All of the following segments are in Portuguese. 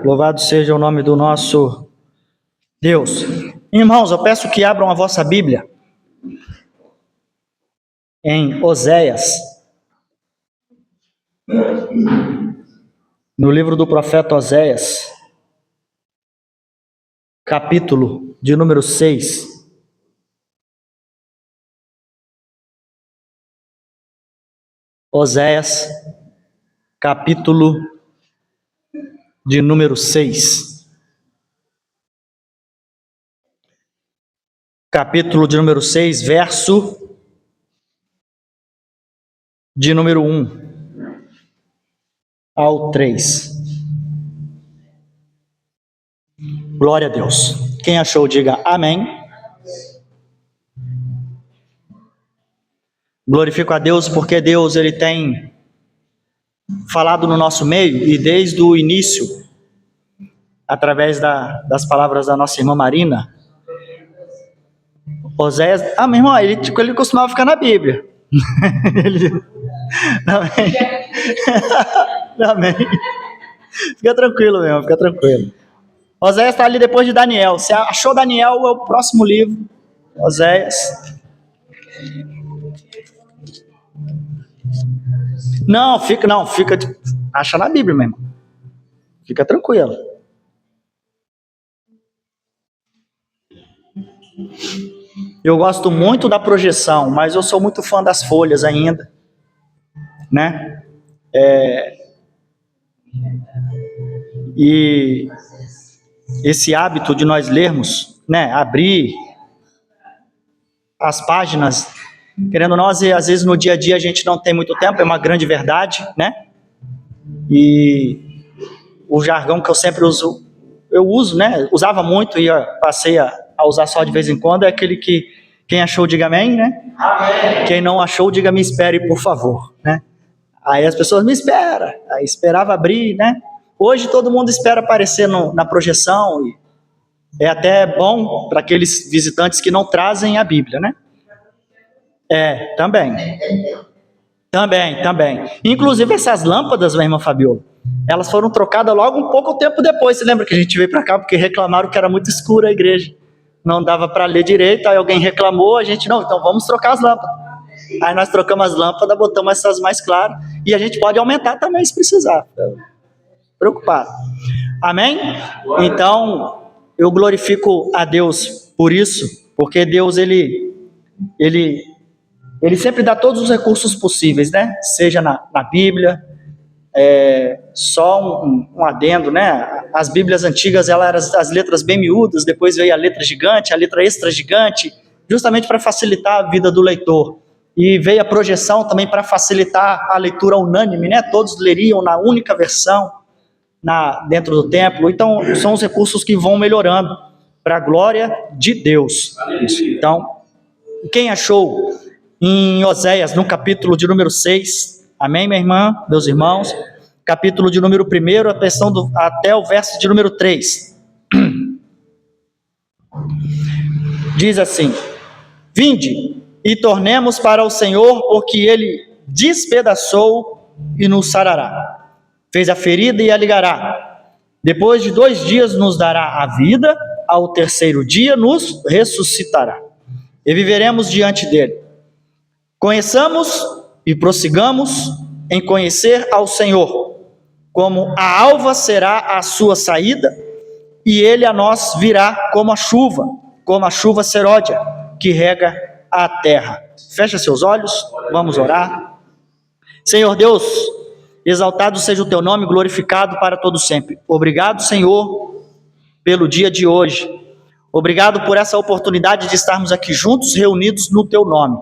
Louvado seja o nome do nosso Deus. Irmãos, eu peço que abram a vossa Bíblia em Oséias, no livro do profeta Oséias, capítulo de número 6. Oséias, capítulo de número 6. Capítulo de número 6, verso de número 1 ao 3. Glória a Deus. Quem achou, diga amém. Glorifico a Deus porque Deus ele tem falado no nosso meio e desde o início, através das palavras da nossa irmã Marina, Oséias, meu irmão, ele costumava ficar na Bíblia. Amém. Amém. Fica tranquilo, meu irmão, fica tranquilo. Oséias está ali depois de Daniel. Você achou Daniel, é o próximo livro. Oséias. Não, fica, acha na Bíblia mesmo. Fica tranquilo. Eu gosto muito da projeção, mas eu sou muito fã das folhas ainda, né? E esse hábito de nós lermos, né? Abrir as páginas, querendo nós, e às vezes no dia a dia a gente não tem muito tempo, é uma grande verdade, né? E o jargão que eu sempre uso, né? Usava muito e passei a usar só de vez em quando, é aquele que quem achou, diga amém, né? Amém. Quem não achou, diga me espere, por favor, né? Aí as pessoas me esperam, aí esperava abrir, né? Hoje todo mundo espera aparecer na projeção, e é até bom para aqueles visitantes que não trazem a Bíblia, né? Também. Inclusive essas lâmpadas, minha irmã Fabiola, elas foram trocadas logo um pouco tempo depois. Você lembra que a gente veio para cá porque reclamaram que era muito escura a igreja, não dava para ler direito, aí alguém reclamou, a gente, não, então vamos trocar as lâmpadas. Aí nós trocamos as lâmpadas, botamos essas mais claras, e a gente pode aumentar também se precisar. Preocupado. Amém? Então, eu glorifico a Deus por isso, porque Deus, ele sempre dá todos os recursos possíveis, né? Seja na Bíblia, só um adendo, né? As Bíblias antigas, elas eram as letras bem miúdas, depois veio a letra gigante, a letra extra gigante, justamente para facilitar a vida do leitor. E veio a projeção também para facilitar a leitura unânime, né? Todos leriam na única versão dentro do templo. Então, são os recursos que vão melhorando para a glória de Deus. Isso. Então, quem achou em Oséias, no capítulo de número 6, amém, minha irmã, meus irmãos, capítulo de número 1, até o verso de número 3. Diz assim: vinde e tornemos para o Senhor, porque Ele despedaçou e nos sarará. Fez a ferida e a ligará. Depois de 2 dias nos dará a vida, ao 3º dia nos ressuscitará. E viveremos diante dele. Conheçamos e prossigamos em conhecer ao Senhor. Como a alva será a sua saída, e ele a nós virá como a chuva seródia, que rega a terra. Fecha seus olhos, vamos orar. Senhor Deus, exaltado seja o teu nome, glorificado para todo sempre. Obrigado, Senhor, pelo dia de hoje. Obrigado por essa oportunidade de estarmos aqui juntos, reunidos no teu nome.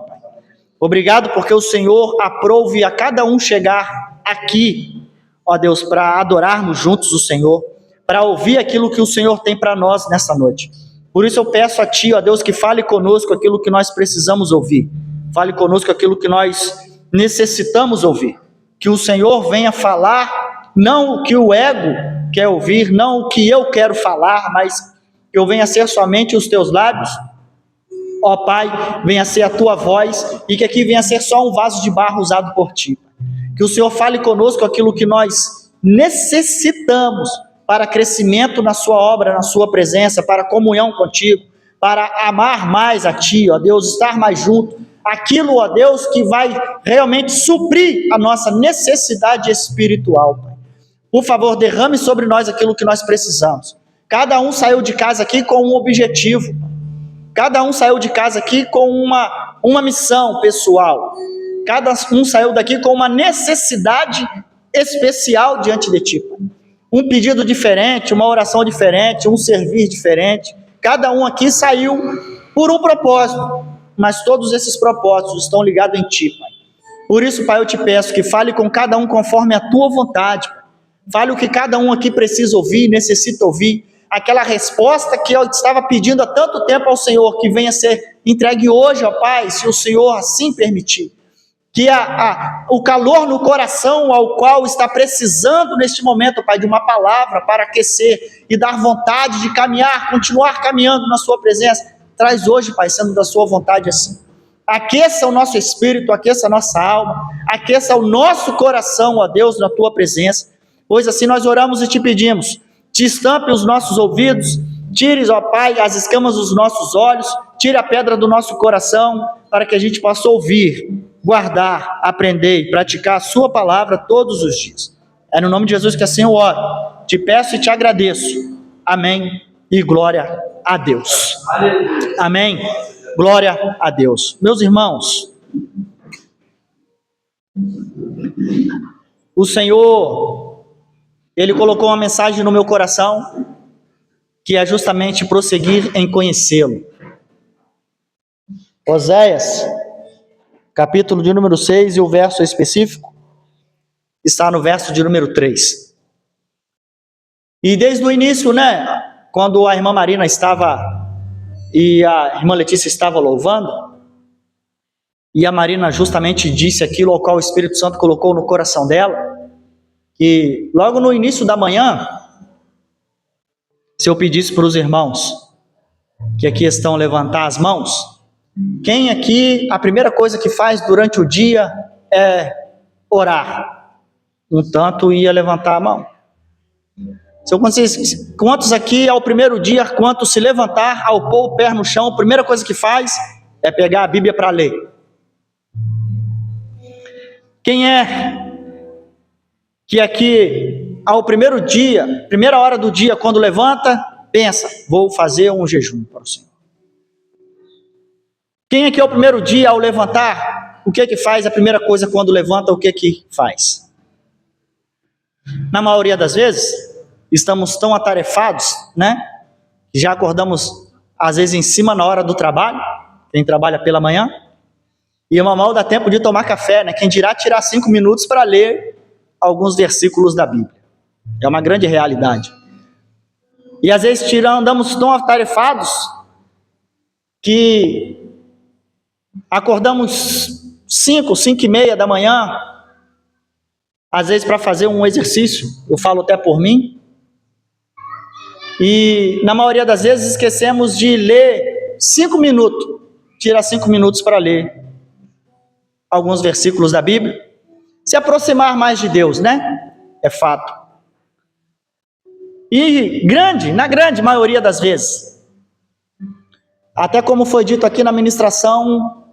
Obrigado porque o Senhor aprove a cada um chegar aqui, ó Deus, para adorarmos juntos o Senhor, para ouvir aquilo que o Senhor tem para nós nessa noite. Por isso eu peço a Ti, ó Deus, que fale conosco aquilo que nós precisamos ouvir. Fale conosco aquilo que nós necessitamos ouvir. Que o Senhor venha falar, não o que o ego quer ouvir, não o que eu quero falar, mas que eu venha ser somente os Teus lábios. Ó Pai, venha ser a Tua voz, e que aqui venha ser só um vaso de barro usado por Ti. Que o Senhor fale conosco aquilo que nós necessitamos, para crescimento na sua obra, na sua presença, para comunhão contigo, para amar mais a Ti, ó Deus, estar mais junto, aquilo, ó Deus, que vai realmente suprir a nossa necessidade espiritual, Pai. Por favor, derrame sobre nós aquilo que nós precisamos. Cada um saiu de casa aqui com um objetivo, cada um saiu de casa aqui com uma missão pessoal, cada um saiu daqui com uma necessidade especial diante de Ti, Pai. Um pedido diferente, uma oração diferente, um servir diferente. Cada um aqui saiu por um propósito, mas todos esses propósitos estão ligados em Ti, Pai. Por isso, Pai, eu te peço que fale com cada um conforme a Tua vontade, Pai. Fale o que cada um aqui precisa ouvir, necessita ouvir, aquela resposta que eu estava pedindo há tanto tempo ao Senhor, que venha ser entregue hoje, ó Pai, se o Senhor assim permitir. Que o calor no coração ao qual está precisando neste momento, Pai, de uma palavra para aquecer e dar vontade de caminhar, continuar caminhando na Sua presença, traz hoje, Pai, sendo da Sua vontade assim. Aqueça o nosso espírito, aqueça a nossa alma, aqueça o nosso coração, ó Deus, na Tua presença, pois assim nós oramos e te pedimos. Te estampe os nossos ouvidos, tire, ó Pai, as escamas dos nossos olhos, tire a pedra do nosso coração, para que a gente possa ouvir, guardar, aprender e praticar a Sua palavra todos os dias. É no nome de Jesus que assim eu oro. Te peço e te agradeço. Amém e glória a Deus. Amém. Glória a Deus. Meus irmãos, o Senhor, Ele colocou uma mensagem no meu coração, que é justamente prosseguir em conhecê-lo. Oséias, capítulo de número 6, e o verso específico está no verso de número 3. E desde o início, quando a irmã Marina estava e a irmã Letícia estava louvando, e a Marina justamente disse aquilo ao qual o Espírito Santo colocou no coração dela, que logo no início da manhã, se eu pedisse para os irmãos que aqui estão levantar as mãos, quem aqui, a primeira coisa que faz durante o dia é orar? Um tanto ia levantar a mão. Quantos aqui ao primeiro dia, quanto se levantar, ao pôr o pé no chão, a primeira coisa que faz é pegar a Bíblia para ler? Quem é que aqui ao primeiro dia, primeira hora do dia, quando levanta, pensa, vou fazer um jejum para o Senhor? Quem aqui ao primeiro dia, ao levantar, o que faz? A primeira coisa quando levanta, o que faz? Na maioria das vezes, estamos tão atarefados, já acordamos às vezes em cima na hora do trabalho, quem trabalha pela manhã, e mal dá tempo de tomar café, quem dirá tirar 5 minutos para ler alguns versículos da Bíblia. É uma grande realidade. E às vezes andamos tão atarefados que acordamos 5:30 da manhã, às vezes para fazer um exercício, eu falo até por mim, e na maioria das vezes esquecemos de ler 5 minutos, tirar 5 minutos para ler alguns versículos da Bíblia, se aproximar mais de Deus, é fato. E na grande maioria das vezes, até como foi dito aqui na ministração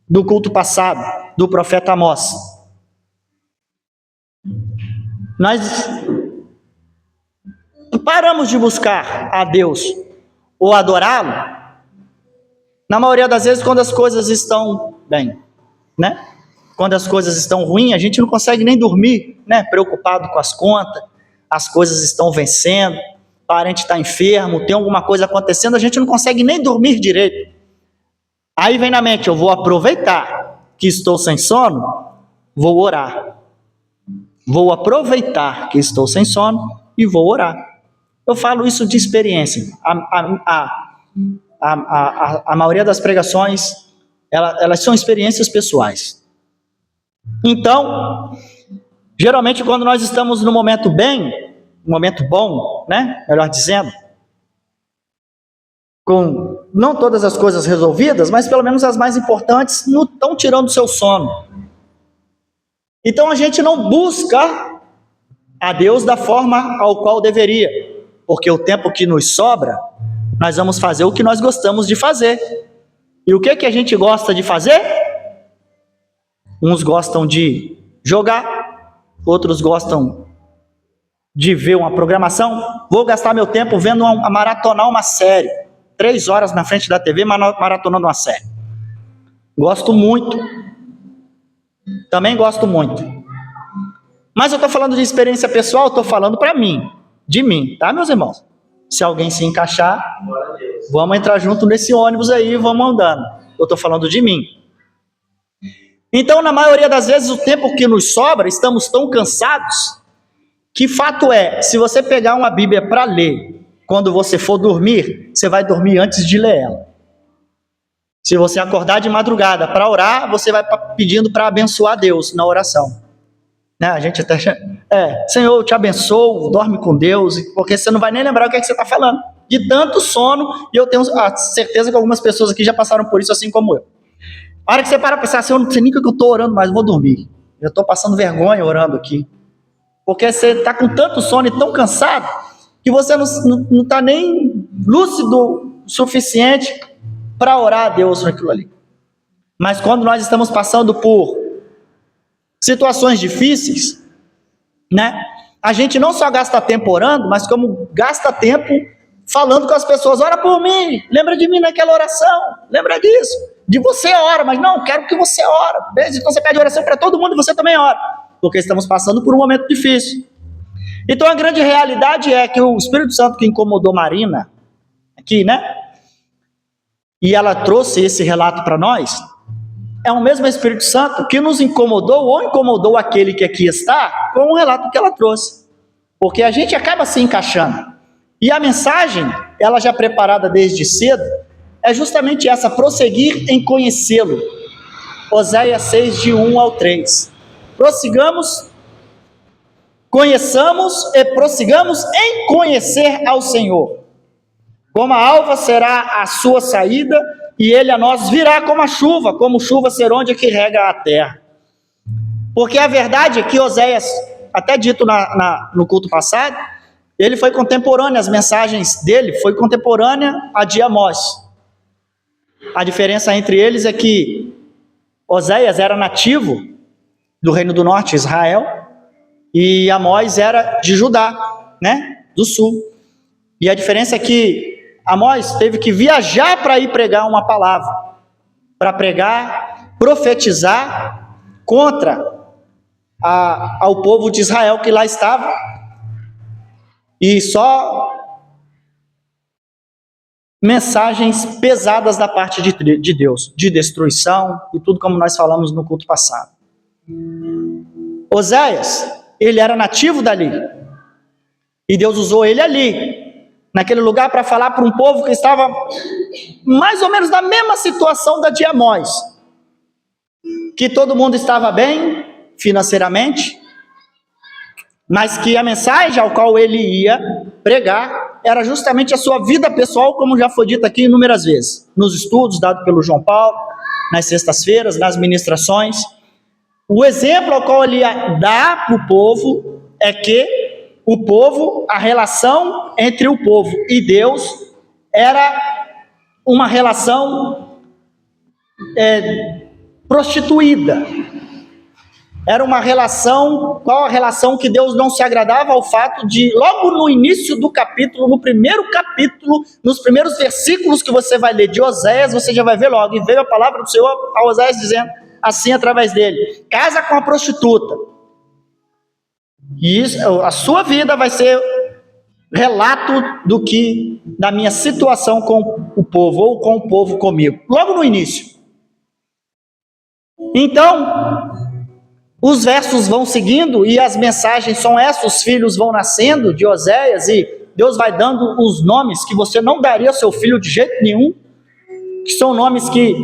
do culto passado, do profeta Amós, nós paramos de buscar a Deus ou adorá-lo, na maioria das vezes quando as coisas estão bem, Quando as coisas estão ruins, a gente não consegue nem dormir, preocupado com as contas, as coisas estão vencendo, o parente está enfermo, tem alguma coisa acontecendo, a gente não consegue nem dormir direito. Aí vem na mente, eu vou aproveitar que estou sem sono, vou orar. Vou aproveitar que estou sem sono e vou orar. Eu falo isso de experiência. A maioria das pregações, elas são experiências pessoais. Então, geralmente quando nós estamos no momento momento bom, melhor dizendo, com não todas as coisas resolvidas, mas pelo menos as mais importantes não estão tirando o seu sono. Então a gente não busca a Deus da forma ao qual deveria. Porque o tempo que nos sobra, nós vamos fazer o que nós gostamos de fazer. E o que a gente gosta de fazer? Uns gostam de jogar, outros gostam de ver uma programação. Vou gastar meu tempo vendo maratonar uma série. 3 horas na frente da TV maratonando uma série. Gosto muito. Também gosto muito. Mas eu estou falando de experiência pessoal, estou falando para mim. De mim, tá, meus irmãos? Se alguém se encaixar, vamos entrar junto nesse ônibus aí e vamos andando. Eu estou falando de mim. Então, na maioria das vezes, o tempo que nos sobra, estamos tão cansados, que fato é, se você pegar uma Bíblia para ler, quando você for dormir, você vai dormir antes de ler ela. Se você acordar de madrugada para orar, você vai pedindo para abençoar Deus na oração. Né? A gente até Senhor, eu te abençoo, dorme com Deus, porque você não vai nem lembrar o que é que você está falando. De tanto sono, e eu tenho a certeza que algumas pessoas aqui já passaram por isso, assim como eu. A hora que você para pensar assim, eu não sei nem o que eu estou orando, mas vou dormir. Eu estou passando vergonha orando aqui. Porque você está com tanto sono e tão cansado, que você não está nem lúcido o suficiente para orar a Deus naquilo ali. Mas quando nós estamos passando por situações difíceis, né? A gente não só gasta tempo orando, mas como gasta tempo falando com as pessoas. Ora por mim, lembra de mim naquela oração, lembra disso. De você ora, mas não, quero que você ora. Então você pede oração para todo mundo e você também ora. Porque estamos passando por um momento difícil. Então a grande realidade é que o Espírito Santo que incomodou Marina, aqui, né? E ela trouxe esse relato para nós, é o mesmo Espírito Santo que nos incomodou ou incomodou aquele que aqui está com o relato que ela trouxe. Porque a gente acaba se encaixando. E a mensagem, ela já preparada desde cedo, é justamente essa, prosseguir em conhecê-lo. Oséias 6, de 1 ao 3. Prossigamos, conheçamos e prossigamos em conhecer ao Senhor. Como a alva será a sua saída, e ele a nós virá como chuva serôdia que rega a terra. Porque a verdade é que Oséias, até dito no culto passado, ele foi contemporâneo, as mensagens dele foi contemporânea a de Amós. A diferença entre eles é que Oséias era nativo do Reino do Norte, Israel, e Amós era de Judá, né, do sul. E a diferença é que Amós teve que viajar para ir pregar uma palavra, para pregar, profetizar contra ao povo de Israel que lá estava, e só mensagens pesadas da parte de Deus, de destruição e tudo como nós falamos no culto passado. Oséias, ele era nativo dali, e Deus usou ele ali, naquele lugar, para falar para um povo que estava mais ou menos na mesma situação da de Amós, que todo mundo estava bem financeiramente, mas que a mensagem ao qual ele ia pregar era justamente a sua vida pessoal, como já foi dito aqui inúmeras vezes, nos estudos dados pelo João Paulo, nas sextas-feiras, nas ministrações. O exemplo ao qual ele ia dar para o povo é que o povo, a relação entre o povo e Deus era uma relação prostituída. Era uma relação, qual a relação que Deus não se agradava ao fato de, logo no início do capítulo, no primeiro capítulo, nos primeiros versículos que você vai ler de Oséias, você já vai ver logo, e veio a palavra do Senhor a Oséias dizendo assim através dele: casa com a prostituta. E isso, a sua vida vai ser relato da minha situação com o povo, ou com o povo comigo, logo no início. Então, os versos vão seguindo, e as mensagens são essas, os filhos vão nascendo de Oséias, e Deus vai dando os nomes que você não daria ao seu filho de jeito nenhum, que são nomes que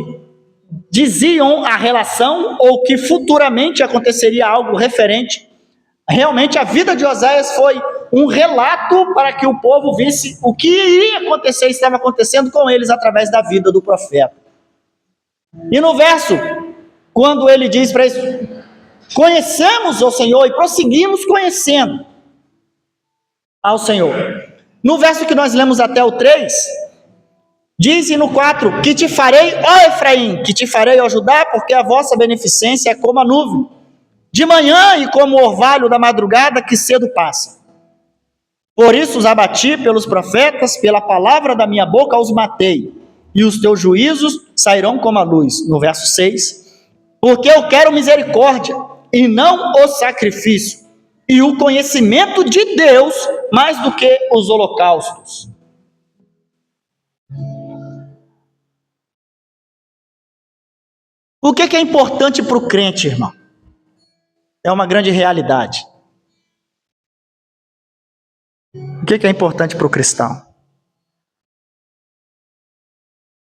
diziam a relação, ou que futuramente aconteceria algo referente. Realmente a vida de Oséias foi um relato para que o povo visse o que iria acontecer, estava acontecendo com eles através da vida do profeta. E no verso, quando ele diz para eles: conhecemos o Senhor e prosseguimos conhecendo ao Senhor. No verso que nós lemos até o 3, diz no 4, que te farei, ó Efraim, que te farei, ó Judá, porque a vossa beneficência é como a nuvem, de manhã e como o orvalho da madrugada que cedo passa. Por isso os abati pelos profetas, pela palavra da minha boca os matei, e os teus juízos sairão como a luz. No verso 6, porque eu quero misericórdia, e não o sacrifício, e o conhecimento de Deus, mais do que os holocaustos. O que é importante para o crente, irmão? É uma grande realidade. O que é importante para o cristão?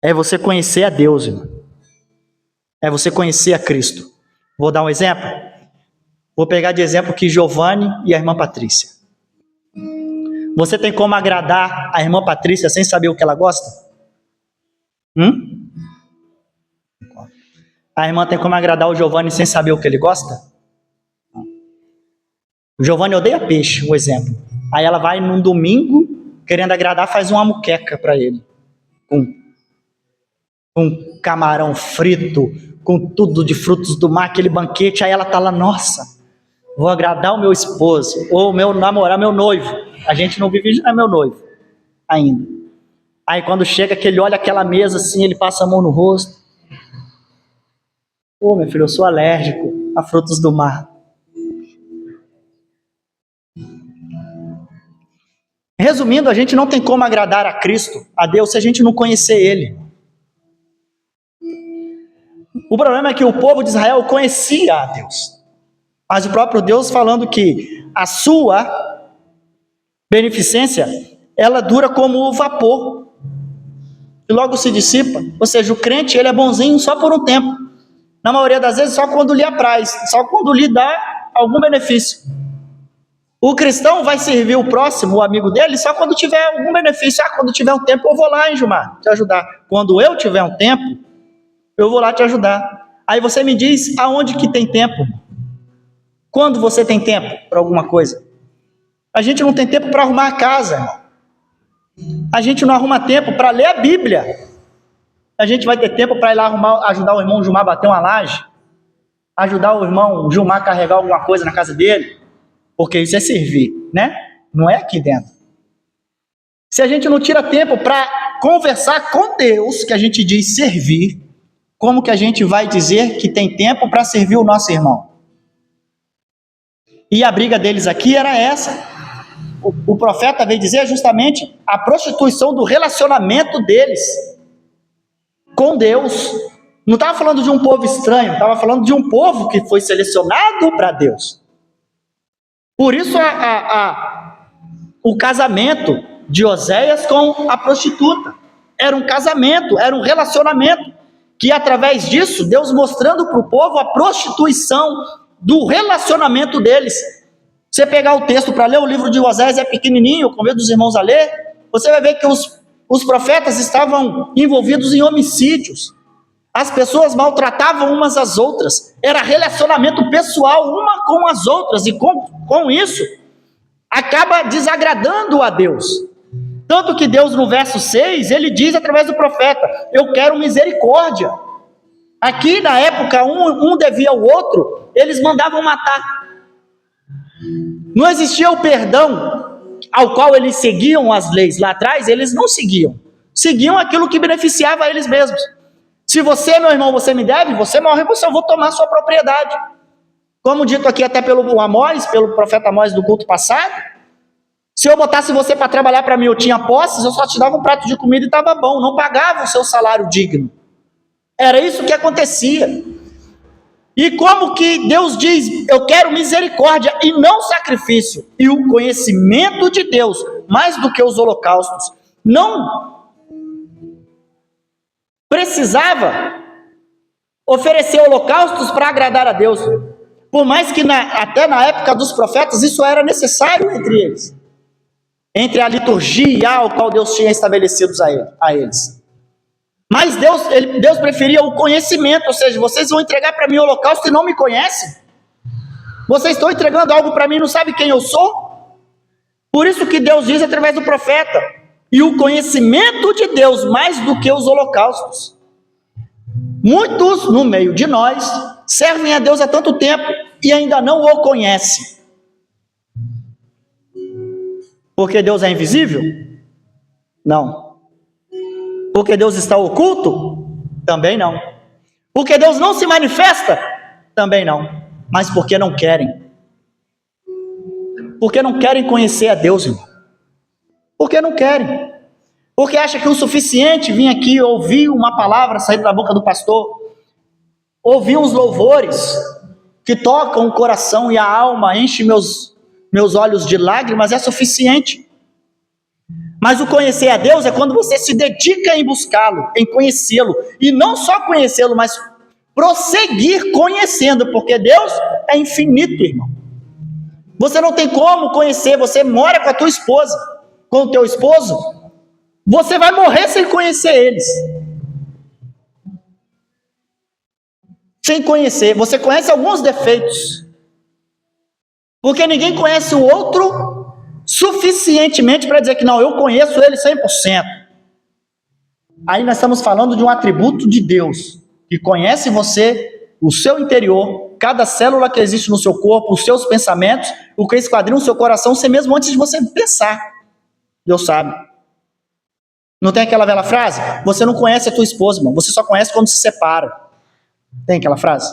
É você conhecer a Deus, irmão. É você conhecer a Cristo. Vou dar um exemplo? Vou pegar de exemplo aqui Giovanni e a irmã Patrícia. Você tem como agradar a irmã Patrícia sem saber o que ela gosta? A irmã tem como agradar o Giovanni sem saber o que ele gosta? O Giovanni odeia peixe, um exemplo. Aí ela vai num domingo, querendo agradar, faz uma muqueca para ele. Com camarão frito, com tudo de frutos do mar, aquele banquete. Aí ela tá lá, nossa, vou agradar o meu esposo, ou meu namorado, meu noivo. A gente não vive, já é meu noivo ainda. Aí quando chega, que ele olha aquela mesa assim, ele passa a mão no rosto. Meu filho, eu sou alérgico a frutos do mar. Resumindo, a gente não tem como agradar a Cristo, a Deus, se a gente não conhecer Ele. O problema é que o povo de Israel conhecia a Deus, mas o próprio Deus falando que a sua beneficência, ela dura como o vapor, e logo se dissipa. Ou seja, o crente, ele é bonzinho só por um tempo, na maioria das vezes só quando lhe apraz, só quando lhe dá algum benefício. O cristão vai servir o próximo, o amigo dele, só quando tiver algum benefício. Quando tiver um tempo eu vou lá, hein, Gilmar, te ajudar. Quando eu tiver um tempo, eu vou lá te ajudar. Aí você me diz aonde que tem tempo. Quando você tem tempo para alguma coisa? A gente não tem tempo para arrumar a casa, irmão. A gente não arruma tempo para ler a Bíblia. A gente vai ter tempo para ir lá ajudar o irmão Gilmar a bater uma laje? Ajudar o irmão Gilmar a carregar alguma coisa na casa dele? Porque isso é servir, né? Não é aqui dentro. Se a gente não tira tempo para conversar com Deus, que a gente diz servir, como que a gente vai dizer que tem tempo para servir o nosso irmão? E a briga deles aqui era essa. O profeta veio dizer justamente a prostituição do relacionamento deles com Deus. Não estava falando de um povo estranho, estava falando de um povo que foi selecionado para Deus. Por isso o casamento de Oséias com a prostituta era um casamento, era um relacionamento, que através disso, Deus mostrando para o povo a prostituição do relacionamento deles. Você pegar o texto para ler, o livro de Oséias é pequenininho, eu convido os irmãos a ler, você vai ver que os profetas estavam envolvidos em homicídios. As pessoas maltratavam umas às outras, era relacionamento pessoal uma com as outras, e com isso, acaba desagradando a Deus. Tanto que Deus no verso 6, ele diz através do profeta, eu quero misericórdia. Aqui na época, um devia ao outro, eles mandavam matar. Não existia o perdão ao qual eles seguiam as leis lá atrás, eles não seguiam. Seguiam aquilo que beneficiava a eles mesmos. Se você, meu irmão, você me deve, você morre, eu vou tomar sua propriedade. Como dito aqui até pelo Amós, pelo profeta Amós do culto passado, se eu botasse você para trabalhar para mim, eu tinha posses, eu só te dava um prato de comida e estava bom, não pagava o seu salário digno. Era isso que acontecia. E como que Deus diz, eu quero misericórdia e não sacrifício, e o conhecimento de Deus, mais do que os holocaustos, não precisava oferecer holocaustos para agradar a Deus, por mais que até na época dos profetas isso era necessário entre eles, entre a liturgia ao qual Deus tinha estabelecido a eles. Mas Deus preferia o conhecimento, ou seja, vocês vão entregar para mim o holocausto e não me conhecem? Vocês estão entregando algo para mim e não sabem quem eu sou? Por isso que Deus diz através do profeta: e o conhecimento de Deus mais do que os holocaustos. Muitos no meio de nós servem a Deus há tanto tempo e ainda não o conhecem. Porque Deus é invisível? Não. Porque Deus está oculto? Também não. Porque Deus não se manifesta? Também não. Mas porque não querem. Porque não querem conhecer a Deus, irmão. Porque não querem. Porque acha que o suficiente vir aqui ouvir uma palavra sair da boca do pastor, ouvir uns louvores que tocam o coração e a alma, enche meus olhos de lágrimas, é suficiente. Mas o conhecer a Deus é quando você se dedica em buscá-lo, em conhecê-lo, e não só conhecê-lo, mas prosseguir conhecendo, porque Deus é infinito, irmão. Você não tem como conhecer, você mora com a tua esposa, com o teu esposo, você vai morrer sem conhecer eles. Sem conhecer, você conhece alguns defeitos, porque ninguém conhece o outro suficientemente para dizer que não, eu conheço ele 100%. Aí nós estamos falando de um atributo de Deus, que conhece você, o seu interior, cada célula que existe no seu corpo, os seus pensamentos, o que esquadrinha o seu coração, você mesmo antes de você pensar. Deus sabe. Não tem aquela velha frase? Você não conhece a tua esposa, irmão, você só conhece quando se separa. Tem aquela frase?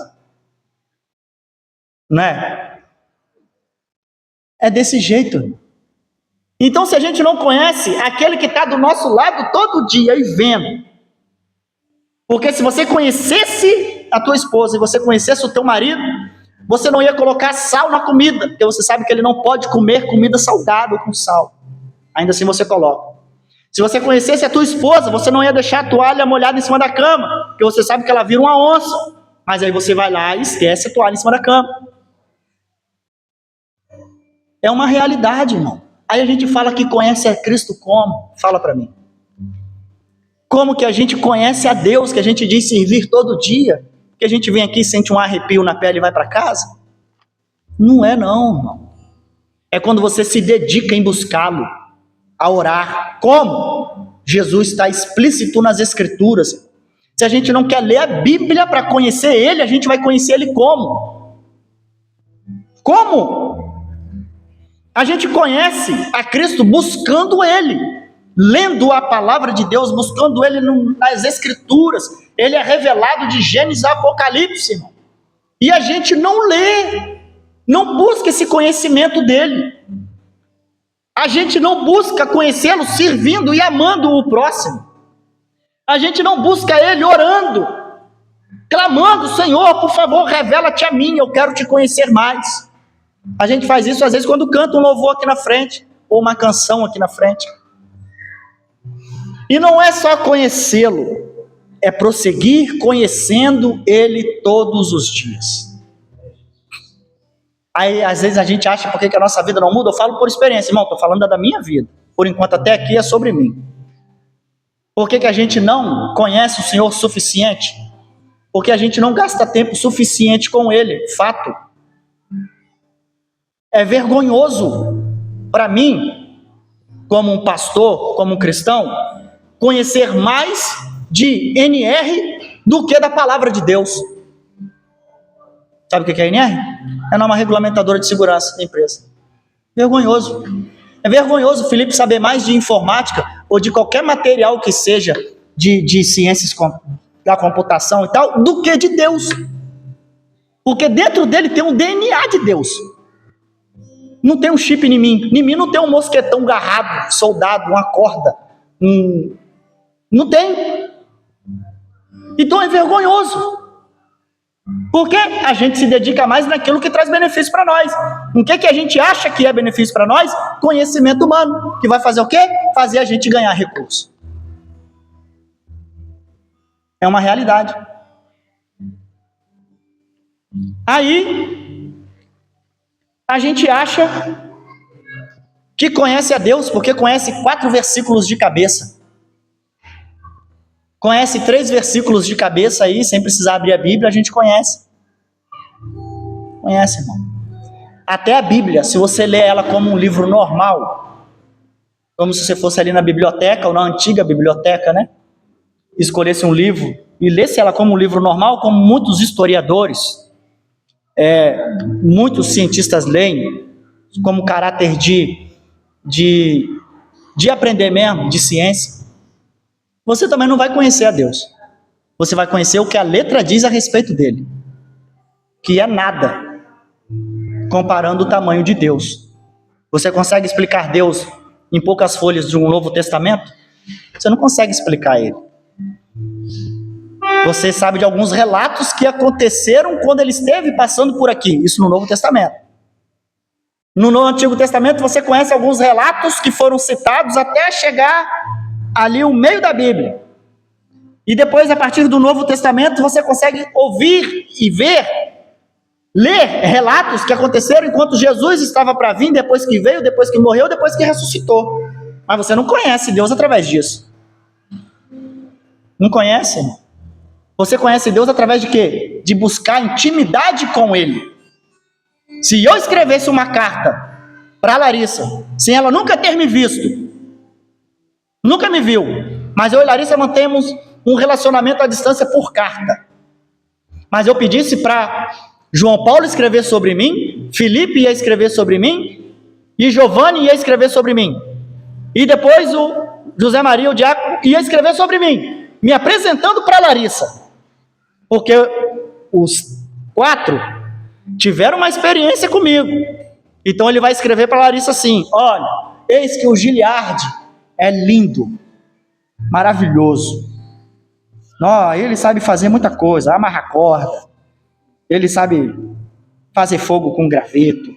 Não é? É desse jeito. Então, se a gente não conhece aquele que está do nosso lado todo dia e vendo, porque se você conhecesse a tua esposa e você conhecesse o teu marido, você não ia colocar sal na comida, porque você sabe que ele não pode comer comida salgada com sal. Ainda assim você coloca. Se você conhecesse a tua esposa, você não ia deixar a toalha molhada em cima da cama, porque você sabe que ela vira uma onça. Mas aí você vai lá e esquece a toalha em cima da cama. É uma realidade, irmão. Aí a gente fala que conhece a Cristo como? Fala para mim. Como que a gente conhece a Deus, que a gente diz servir todo dia, que a gente vem aqui e sente um arrepio na pele e vai para casa? Não é não, irmão. É quando você se dedica em buscá-lo, a orar. Como? Jesus está explícito nas Escrituras. Se a gente não quer ler a Bíblia para conhecer Ele, a gente vai conhecer Ele como? Como? A gente conhece a Cristo buscando Ele, lendo a palavra de Deus, buscando Ele nas Escrituras. Ele é revelado de Gênesis a Apocalipse, irmão. E a gente não lê, não busca esse conhecimento dEle. A gente não busca conhecê-lo servindo e amando o próximo. A gente não busca Ele orando, clamando: Senhor, por favor, revela-te a mim, eu quero te conhecer mais. A gente faz isso às vezes quando canta um louvor aqui na frente, ou uma canção aqui na frente. E não é só conhecê-lo, é prosseguir conhecendo Ele todos os dias. Aí às vezes a gente acha por que a nossa vida não muda. Eu falo por experiência, irmão, estou falando da minha vida. Por enquanto até aqui é sobre mim. Por que a gente não conhece o Senhor suficiente? Porque a gente não gasta tempo suficiente com Ele, fato. É vergonhoso para mim, como um pastor, como um cristão, conhecer mais de NR do que da palavra de Deus. Sabe o que é NR? É uma regulamentadora de segurança da empresa. Vergonhoso. É vergonhoso o Felipe saber mais de informática ou de qualquer material que seja de ciências da computação e tal, do que de Deus. Porque dentro dele tem um DNA de Deus. Não tem um chip em mim. Em mim não tem um mosquetão garrado, soldado, uma corda. Não tem. Então é vergonhoso. Porque a gente se dedica mais naquilo que traz benefício para nós. O que a gente acha que é benefício para nós? Conhecimento humano. Que vai fazer o quê? Fazer a gente ganhar recurso. É uma realidade. Aí, a gente acha que conhece a Deus porque conhece 4 versículos de cabeça. Conhece 3 versículos de cabeça aí, sem precisar abrir a Bíblia, a gente conhece. Conhece, irmão. Até a Bíblia, se você lê ela como um livro normal, como se você fosse ali na biblioteca, ou na antiga biblioteca, né? Escolhesse um livro e lesse ela como um livro normal, como muitos historiadores, muitos cientistas leem, como caráter de aprender mesmo, de ciência, você também não vai conhecer a Deus. Você vai conhecer o que a letra diz a respeito dele, que é nada, comparando o tamanho de Deus. Você consegue explicar Deus em poucas folhas de um Novo Testamento? Você não consegue explicar ele. Você sabe de alguns relatos que aconteceram quando ele esteve passando por aqui, isso no Novo Testamento. No Antigo Testamento você conhece alguns relatos que foram citados até chegar ali o meio da Bíblia. E depois, a partir do Novo Testamento, você consegue ouvir e ler relatos que aconteceram enquanto Jesus estava para vir, depois que veio, depois que morreu, depois que ressuscitou. Mas você não conhece Deus através disso. Não conhece? Você conhece Deus através de quê? De buscar intimidade com Ele. Se eu escrevesse uma carta para Larissa, sem ela nunca ter me visto, nunca me viu, mas eu e Larissa mantemos um relacionamento à distância por carta, mas eu pedisse para João Paulo escrever sobre mim, Felipe ia escrever sobre mim, e Giovanni ia escrever sobre mim, e depois o José Maria, o diácono, ia escrever sobre mim, me apresentando para Larissa, porque os 4 tiveram uma experiência comigo. Então ele vai escrever para Larissa assim: olha, eis que o Giliardi é lindo, maravilhoso. Ele sabe fazer muita coisa, amarrar corda, ele sabe fazer fogo com graveto,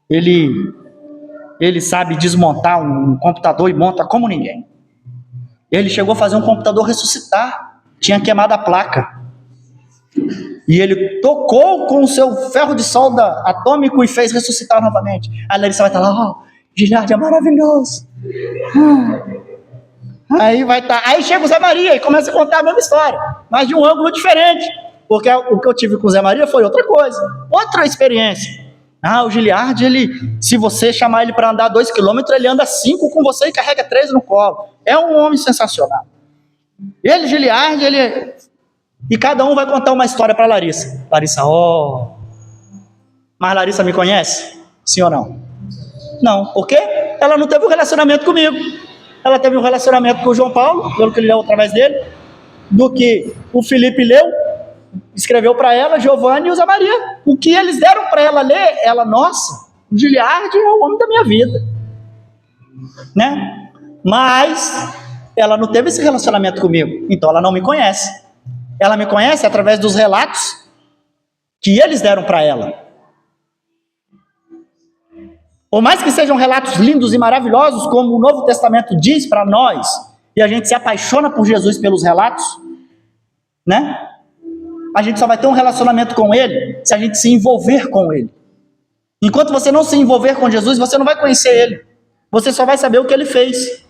ele sabe desmontar um computador e monta como ninguém. Ele chegou a fazer um computador ressuscitar, tinha queimado a placa. E ele tocou com o seu ferro de solda atômico e fez ressuscitar novamente. A Larissa vai estar lá: Giliardi é maravilhoso. Aí chega o Zé Maria e começa a contar a mesma história, mas de um ângulo diferente, porque o que eu tive com o Zé Maria foi outra coisa, outra experiência. O Giliardi, se você chamar ele para andar 2 km, ele anda 5 com você e carrega 3 no colo. É um homem sensacional. Giliardi, e cada um vai contar uma história para Larissa. Larissa, mas Larissa me conhece? Sim ou não? Não, porque ela não teve um relacionamento comigo. Ela teve um relacionamento com o João Paulo, pelo que ele leu através dele, do que o Felipe leu, escreveu para ela, Giovanni e o Zé Maria. O que eles deram para ela ler, nossa, o Giliardi é o homem da minha vida. Né? Mas ela não teve esse relacionamento comigo, então ela não me conhece. Ela me conhece através dos relatos que eles deram para ela. Por mais que sejam relatos lindos e maravilhosos, como o Novo Testamento diz para nós, e a gente se apaixona por Jesus pelos relatos, né? A gente só vai ter um relacionamento com Ele se a gente se envolver com Ele. Enquanto você não se envolver com Jesus, você não vai conhecer Ele. Você só vai saber o que Ele fez.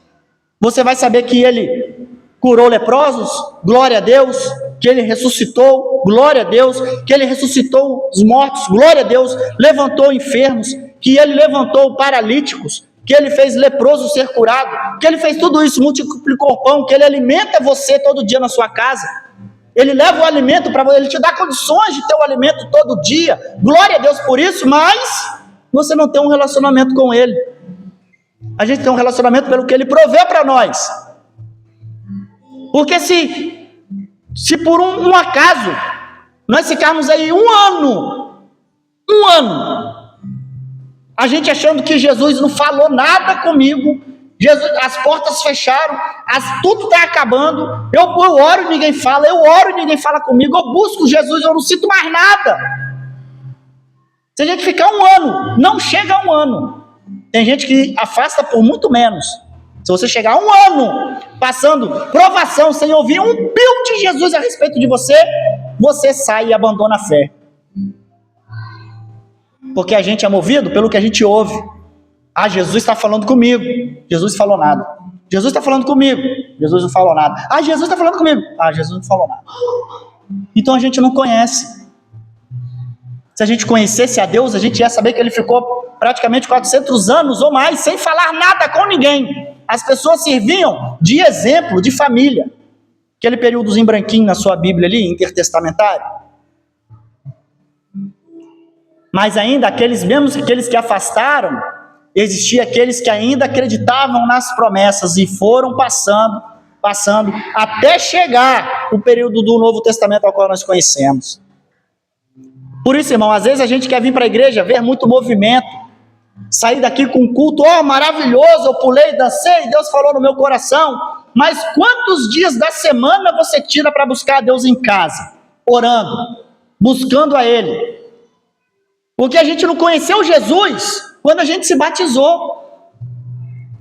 Você vai saber que Ele curou leprosos, glória a Deus, que Ele ressuscitou, glória a Deus, que Ele ressuscitou os mortos, glória a Deus, levantou enfermos, que Ele levantou paralíticos, que Ele fez leproso ser curado, que Ele fez tudo isso, multiplicou o pão, que Ele alimenta você todo dia na sua casa, Ele leva o alimento para você, Ele te dá condições de ter o alimento todo dia, glória a Deus por isso, mas você não tem um relacionamento com Ele. A gente tem um relacionamento pelo que Ele provê para nós. Porque se por um acaso nós ficarmos aí um ano, a gente achando que Jesus não falou nada comigo, as portas fecharam, tudo está acabando, eu oro e ninguém fala, eu oro e ninguém fala comigo, eu busco Jesus, eu não sinto mais nada. Se a gente ficar um ano, não chega a um ano, tem gente que afasta por muito menos. Se você chegar um ano passando provação sem ouvir um pio de Jesus a respeito de você, você sai e abandona a fé. Porque a gente é movido pelo que a gente ouve. Jesus está falando comigo. Jesus falou nada. Jesus está falando comigo. Jesus não falou nada. Jesus está falando comigo. Jesus não falou nada. Então a gente não conhece. Se a gente conhecesse a Deus, a gente ia saber que ele ficou praticamente 400 anos ou mais sem falar nada com ninguém. As pessoas serviam de exemplo, de família. Aquele períodozinho branquinho na sua Bíblia ali, intertestamentário. Mas ainda aqueles que afastaram, existiam aqueles que ainda acreditavam nas promessas e foram passando, até chegar o período do Novo Testamento ao qual nós conhecemos. Por isso, irmão, às vezes a gente quer vir para a igreja, ver muito movimento, sair daqui com um culto, maravilhoso, eu pulei, dancei, Deus falou no meu coração, mas quantos dias da semana você tira para buscar a Deus em casa, orando, buscando a Ele? Porque a gente não conheceu Jesus quando a gente se batizou.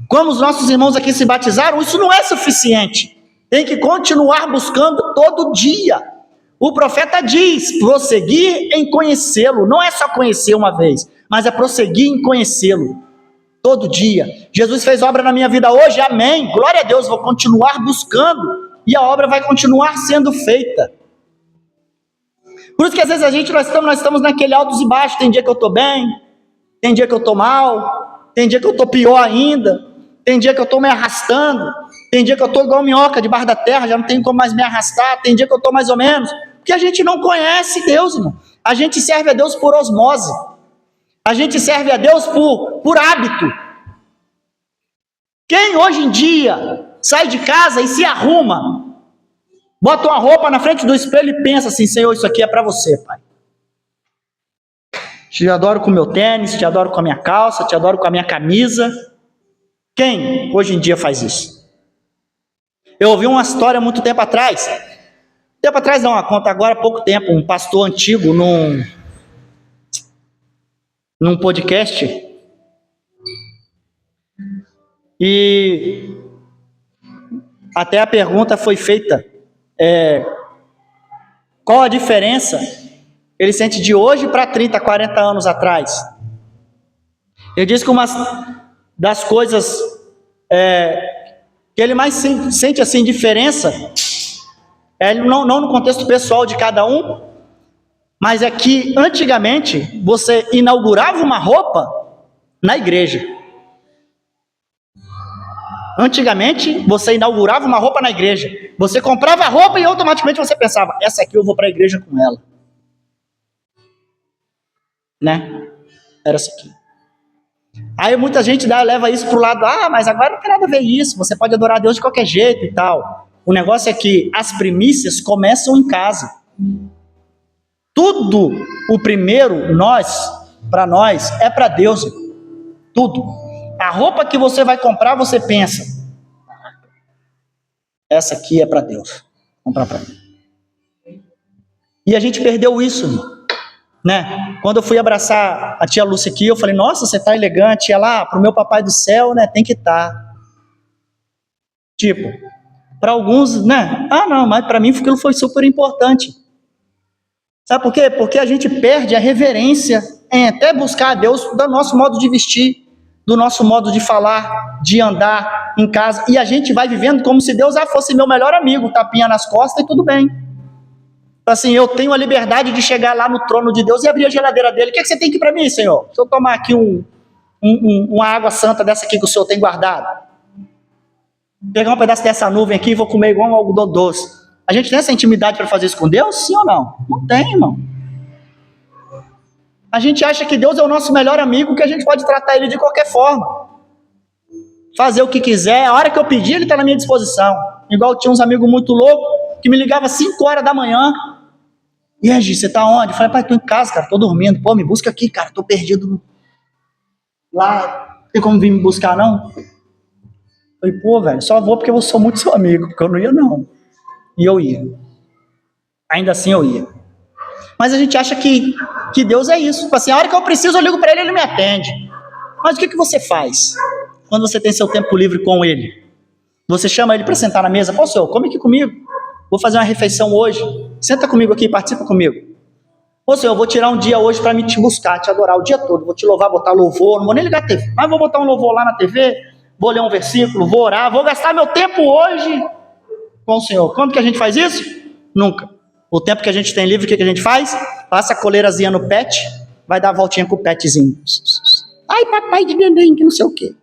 Como os nossos irmãos aqui se batizaram, isso não é suficiente. Tem que continuar buscando todo dia. O profeta diz, prosseguir em conhecê-lo. Não é só conhecer uma vez, mas é prosseguir em conhecê-lo. Todo dia. Jesus fez obra na minha vida hoje, amém. Glória a Deus, vou continuar buscando. E a obra vai continuar sendo feita. Por isso que às vezes nós estamos naquele altos e baixos. Tem dia que eu estou bem, tem dia que eu estou mal, tem dia que eu estou pior ainda, tem dia que eu estou me arrastando, tem dia que eu estou igual minhoca debaixo da terra, já não tenho como mais me arrastar, tem dia que eu estou mais ou menos, porque a gente não conhece Deus, irmão. A gente serve a Deus por osmose, a gente serve a Deus por hábito. Quem hoje em dia sai de casa e se arruma, bota uma roupa na frente do espelho e pensa assim, Senhor, isso aqui é para você, Pai. Te adoro com o meu tênis, te adoro com a minha calça, te adoro com a minha camisa. Quem hoje em dia faz isso? Eu ouvi uma história muito tempo atrás. Tempo atrás não, conta agora há pouco tempo, um pastor antigo num podcast. E até a pergunta foi feita, qual a diferença ele sente de hoje para 30, 40 anos atrás? Ele diz que uma das coisas que ele mais sente assim diferença, não no contexto pessoal de cada um, mas é que antigamente você inaugurava uma roupa na igreja. Antigamente, você inaugurava uma roupa na igreja. Você comprava a roupa e automaticamente você pensava, essa aqui eu vou para a igreja com ela. Né? Era essa aqui. Aí muita gente leva isso para o lado, mas agora não tem nada a ver isso, você pode adorar a Deus de qualquer jeito e tal. O negócio é que as primícias começam em casa. Tudo, o primeiro, para nós, é para Deus. Tudo. A roupa que você vai comprar, você pensa, essa aqui é para Deus, vou comprar para mim. E a gente perdeu isso, né? Quando eu fui abraçar a tia Lúcia aqui, eu falei, nossa, você tá elegante. Ela, pro meu papai do céu, né, tem que estar. Tipo, para alguns, né, não, mas para mim aquilo foi super importante. Sabe por quê? Porque a gente perde a reverência em até buscar a Deus do nosso modo de vestir, do nosso modo de falar, de andar em casa, e a gente vai vivendo como se Deus fosse meu melhor amigo, tapinha nas costas e tudo bem. Assim, eu tenho a liberdade de chegar lá no trono de Deus e abrir a geladeira dele. O que você tem aqui para mim, Senhor? Se eu tomar aqui uma água santa dessa aqui que o Senhor tem guardado, pegar um pedaço dessa nuvem aqui e vou comer igual um algodão doce. A gente tem essa intimidade para fazer isso com Deus? Sim ou não? Não tem, irmão. A gente acha que Deus é o nosso melhor amigo, que a gente pode tratar ele de qualquer forma. Fazer o que quiser, a hora que eu pedir, ele está na minha disposição. Igual tinha uns amigos muito loucos, que me ligavam às 5 horas da manhã. E aí, Gi, você tá onde? Eu falei, pai, tô em casa, cara, tô dormindo. Pô, me busca aqui, cara, tô perdido lá. Não tem como vir me buscar, não? Eu falei, pô, velho, só vou porque eu sou muito seu amigo, porque eu não ia, não. E eu ia. Ainda assim eu ia. Mas a gente acha que Deus é isso. Tipo assim, a hora que eu preciso, eu ligo para ele, ele me atende. Mas o que você faz quando você tem seu tempo livre com ele? Você chama ele para sentar na mesa. Pô, senhor, come aqui comigo. Vou fazer uma refeição hoje. Senta comigo aqui, participa comigo. Ô Senhor, eu vou tirar um dia hoje para me te buscar, te adorar o dia todo. Vou te louvar, botar louvor. Não vou nem ligar a TV, mas vou botar um louvor lá na TV. Vou ler um versículo, vou orar. Vou gastar meu tempo hoje com o Senhor. Quando que a gente faz isso? Nunca. O tempo que a gente tem livre, o que a gente faz? passa a coleirazinha no pet, vai dar a voltinha com o petzinho. Ai, papai de neném, que não sei o quê.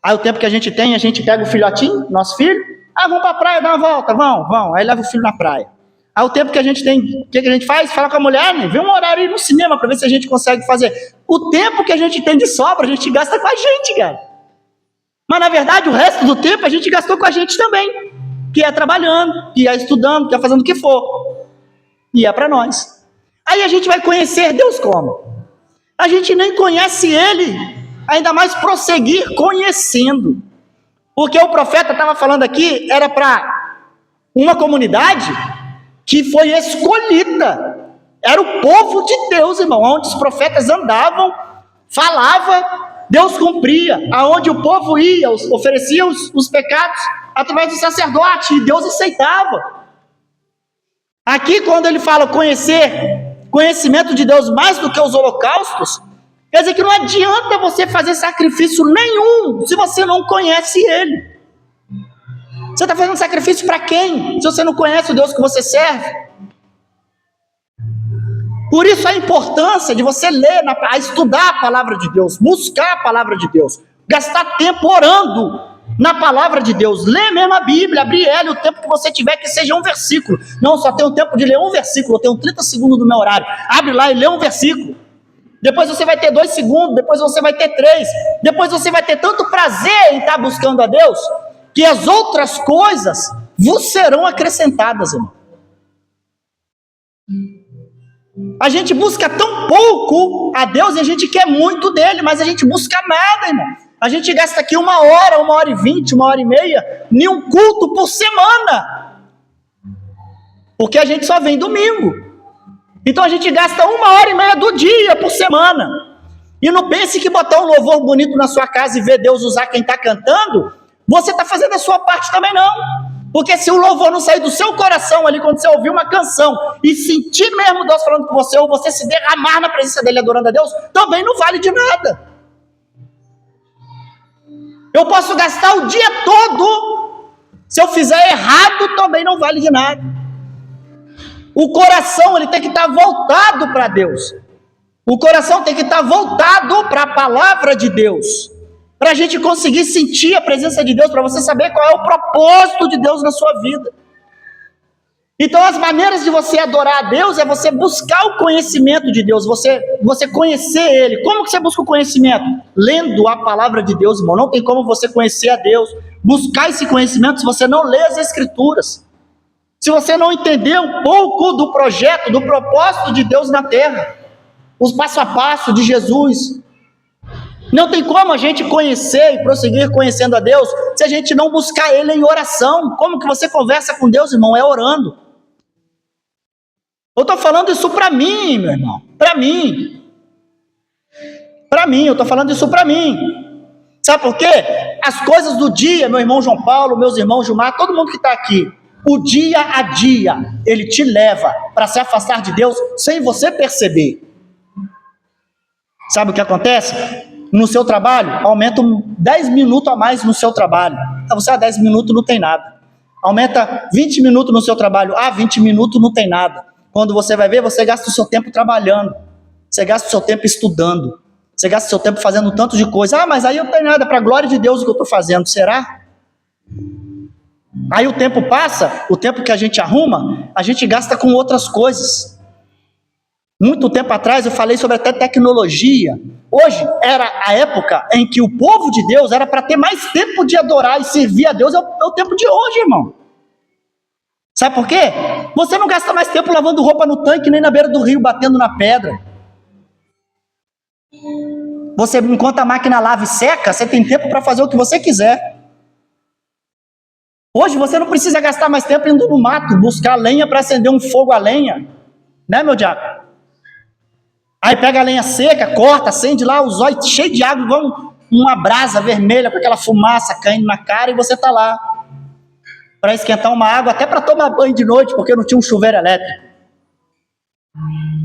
Aí o tempo que a gente tem, a gente pega o filhotinho, nosso filho, vamos pra praia dar uma volta, vão. Aí leva o filho na praia. Aí o tempo que a gente tem, o que a gente faz? Fala com a mulher, né? Vê um horário aí no cinema para ver se a gente consegue fazer. O tempo que a gente tem de sobra, a gente gasta com a gente, cara. Mas na verdade, o resto do tempo a gente gastou com a gente também. Que é trabalhando, que é estudando, que é fazendo o que for. E é para nós. Aí a gente vai conhecer Deus como? A gente nem conhece Ele, ainda mais prosseguir conhecendo. Porque o profeta estava falando aqui, era para uma comunidade que foi escolhida. Era o povo de Deus, irmão, onde os profetas andavam, falava, Deus cumpria. Aonde o povo ia, oferecia os pecados através do sacerdote, e Deus aceitava. Aqui, quando ele fala conhecimento de Deus mais do que os holocaustos, quer dizer que não adianta você fazer sacrifício nenhum se você não conhece Ele. Você está fazendo sacrifício para quem? Se você não conhece o Deus que você serve. Por isso a importância de você ler, estudar a palavra de Deus, buscar a palavra de Deus, gastar tempo orando na palavra de Deus, ler mesmo a Bíblia, abrir ela o tempo que você tiver, que seja um versículo. Não, só tenho tempo de ler um versículo, eu tenho 30 segundos do meu horário. Abre lá e lê um versículo. Depois você vai ter 2 segundos, depois você vai ter 3, depois você vai ter tanto prazer em estar buscando a Deus, que as outras coisas vos serão acrescentadas, irmão. A gente busca tão pouco a Deus e a gente quer muito dele, mas a gente busca nada, irmão. A gente gasta aqui 1 hora, 1h20, 1h30, em um culto por semana. Porque a gente só vem domingo. Então a gente gasta 1h30 do dia por semana. E não pense que botar um louvor bonito na sua casa e ver Deus usar quem está cantando, você está fazendo a sua parte também não. Porque se o louvor não sair do seu coração ali, quando você ouvir uma canção e sentir mesmo Deus falando com você, ou você se derramar na presença dele adorando a Deus, também não vale de nada. Eu posso gastar o dia todo, se eu fizer errado, também não vale de nada. O coração ele tem que estar voltado para Deus. O coração tem que estar voltado para a palavra de Deus. Para a gente conseguir sentir a presença de Deus, para você saber qual é o propósito de Deus na sua vida. Então as maneiras de você adorar a Deus é você buscar o conhecimento de Deus, você conhecer Ele. Como que você busca o conhecimento? Lendo a palavra de Deus, irmão. Não tem como você conhecer a Deus, buscar esse conhecimento se você não lê as Escrituras. Se você não entender um pouco do projeto, do propósito de Deus na terra, os passo a passo de Jesus. Não tem como a gente conhecer e prosseguir conhecendo a Deus se a gente não buscar Ele em oração. Como que você conversa com Deus, irmão? É orando. Eu estou falando isso para mim, meu irmão. Para mim. Eu estou falando isso para mim. Sabe por quê? As coisas do dia, meu irmão João Paulo, meus irmãos Gilmar, todo mundo que está aqui, o dia a dia, ele te leva para se afastar de Deus sem você perceber. Sabe o que acontece? No seu trabalho, aumenta 10 minutos a mais no seu trabalho. Então você, 10 minutos não tem nada. Aumenta 20 minutos no seu trabalho. 20 minutos não tem nada. Quando você vai ver, você gasta o seu tempo trabalhando. Você gasta o seu tempo estudando. Você gasta o seu tempo fazendo um tanto de coisa. Mas aí eu não tenho nada, para a glória de Deus o que eu estou fazendo. Será? Aí o tempo passa, o tempo que a gente arruma, a gente gasta com outras coisas. Muito tempo atrás eu falei sobre até tecnologia. Hoje era a época em que o povo de Deus era para ter mais tempo de adorar e servir a Deus. É o tempo de hoje, irmão. Sabe por quê? Você não gasta mais tempo lavando roupa no tanque, nem na beira do rio, batendo na pedra. Você, enquanto a máquina lava e seca, você tem tempo para fazer o que você quiser. Hoje você não precisa gastar mais tempo indo no mato, buscar lenha para acender um fogo a lenha. Né, meu diabo? Aí pega a lenha seca, corta, acende lá, os olhos cheios de água, igual uma brasa vermelha com aquela fumaça caindo na cara, e você está lá para esquentar uma água, até para tomar banho de noite, porque não tinha um chuveiro elétrico.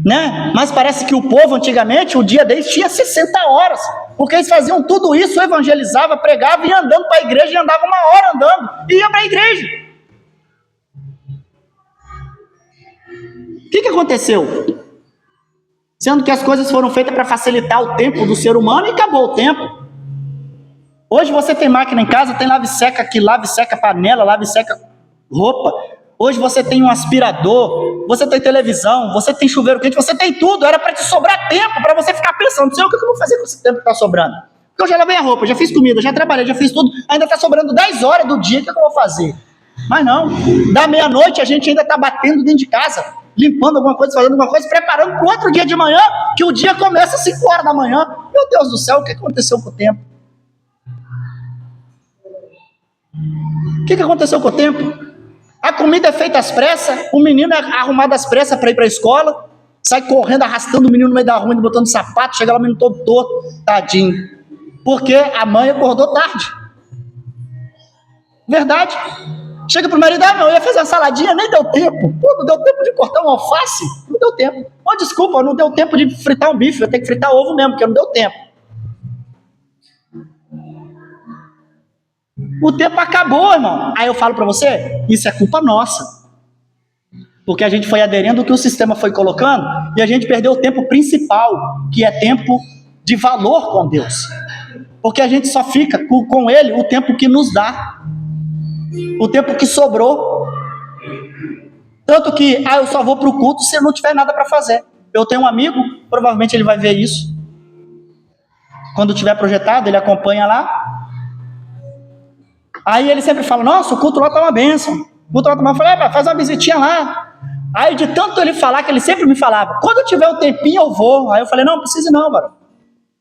Né? Mas parece que o povo antigamente, o dia deles tinha 60 horas, porque eles faziam tudo isso, evangelizava, pregava, ia andando para a igreja, e andava 1 hora andando, e ia para a igreja. O que aconteceu? sendo que as coisas foram feitas para facilitar o tempo do ser humano e acabou o tempo. Hoje você tem máquina em casa, tem lave-seca aqui, lave-seca panela, lave-seca roupa. Hoje você tem um aspirador, você tem televisão, você tem chuveiro quente, você tem tudo. Era para te sobrar tempo, para você ficar pensando, Senhor, o que eu vou fazer com esse tempo que está sobrando? Porque eu já lavei a roupa, já fiz comida, já trabalhei, já fiz tudo, ainda está sobrando 10 horas do dia, o que eu vou fazer? Mas não, da meia-noite a gente ainda está batendo dentro de casa, limpando alguma coisa, fazendo alguma coisa, preparando para o outro dia de manhã, que o dia começa às 5 horas da manhã. Meu Deus do céu, o que aconteceu com o tempo? O que aconteceu com o tempo? A comida é feita às pressas, o menino é arrumado às pressas para ir para a escola, sai correndo, arrastando o menino no meio da rua, botando sapato, chega lá o menino todo torto, tadinho, porque a mãe acordou tarde. Verdade. Chega pro marido, eu ia fazer uma saladinha, nem deu tempo. Pô, não deu tempo de cortar um alface? Não deu tempo. Oh, desculpa, não deu tempo de fritar um bife, eu tenho que fritar ovo mesmo, porque não deu tempo. O tempo acabou, irmão. Aí eu falo para você, isso é culpa nossa. Porque a gente foi aderindo ao que o sistema foi colocando e a gente perdeu o tempo principal, que é tempo de valor com Deus. Porque a gente só fica com Ele o tempo que nos dá. O tempo que sobrou. Tanto que, eu só vou para o culto se eu não tiver nada para fazer. Eu tenho um amigo, provavelmente ele vai ver isso. Quando tiver projetado, ele acompanha lá. Aí ele sempre fala, nossa, o culto lá está uma bênção. O culto lá está uma... Eu falei, faz uma visitinha lá. Aí de tanto ele falar, que ele sempre me falava, quando eu tiver um tempinho eu vou. Aí eu falei, não precisa não, varão.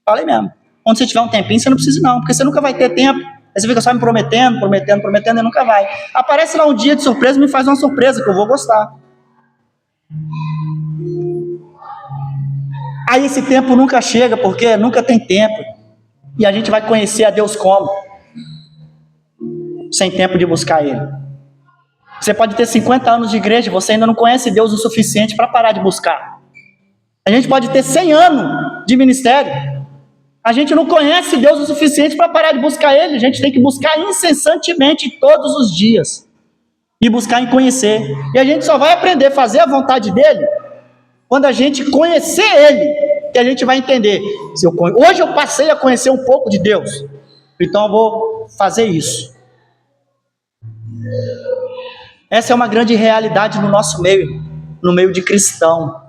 Falei mesmo. Quando você tiver um tempinho, você não precisa não, porque você nunca vai ter tempo. Aí você fica só me prometendo e nunca vai. Aparece lá um dia de surpresa e me faz uma surpresa, que eu vou gostar. Aí esse tempo nunca chega, porque nunca tem tempo. E a gente vai conhecer a Deus como? Sem tempo de buscar Ele. Você pode ter 50 anos de igreja, você ainda não conhece Deus o suficiente para parar de buscar. A gente pode ter 100 anos de ministério, a gente não conhece Deus o suficiente para parar de buscar Ele. A gente tem que buscar incessantemente todos os dias. E buscar em conhecer. E a gente só vai aprender a fazer a vontade dEle quando a gente conhecer Ele, que a gente vai entender. Hoje eu passei a conhecer um pouco de Deus, então eu vou fazer isso. Essa é uma grande realidade no nosso meio, no meio de cristão.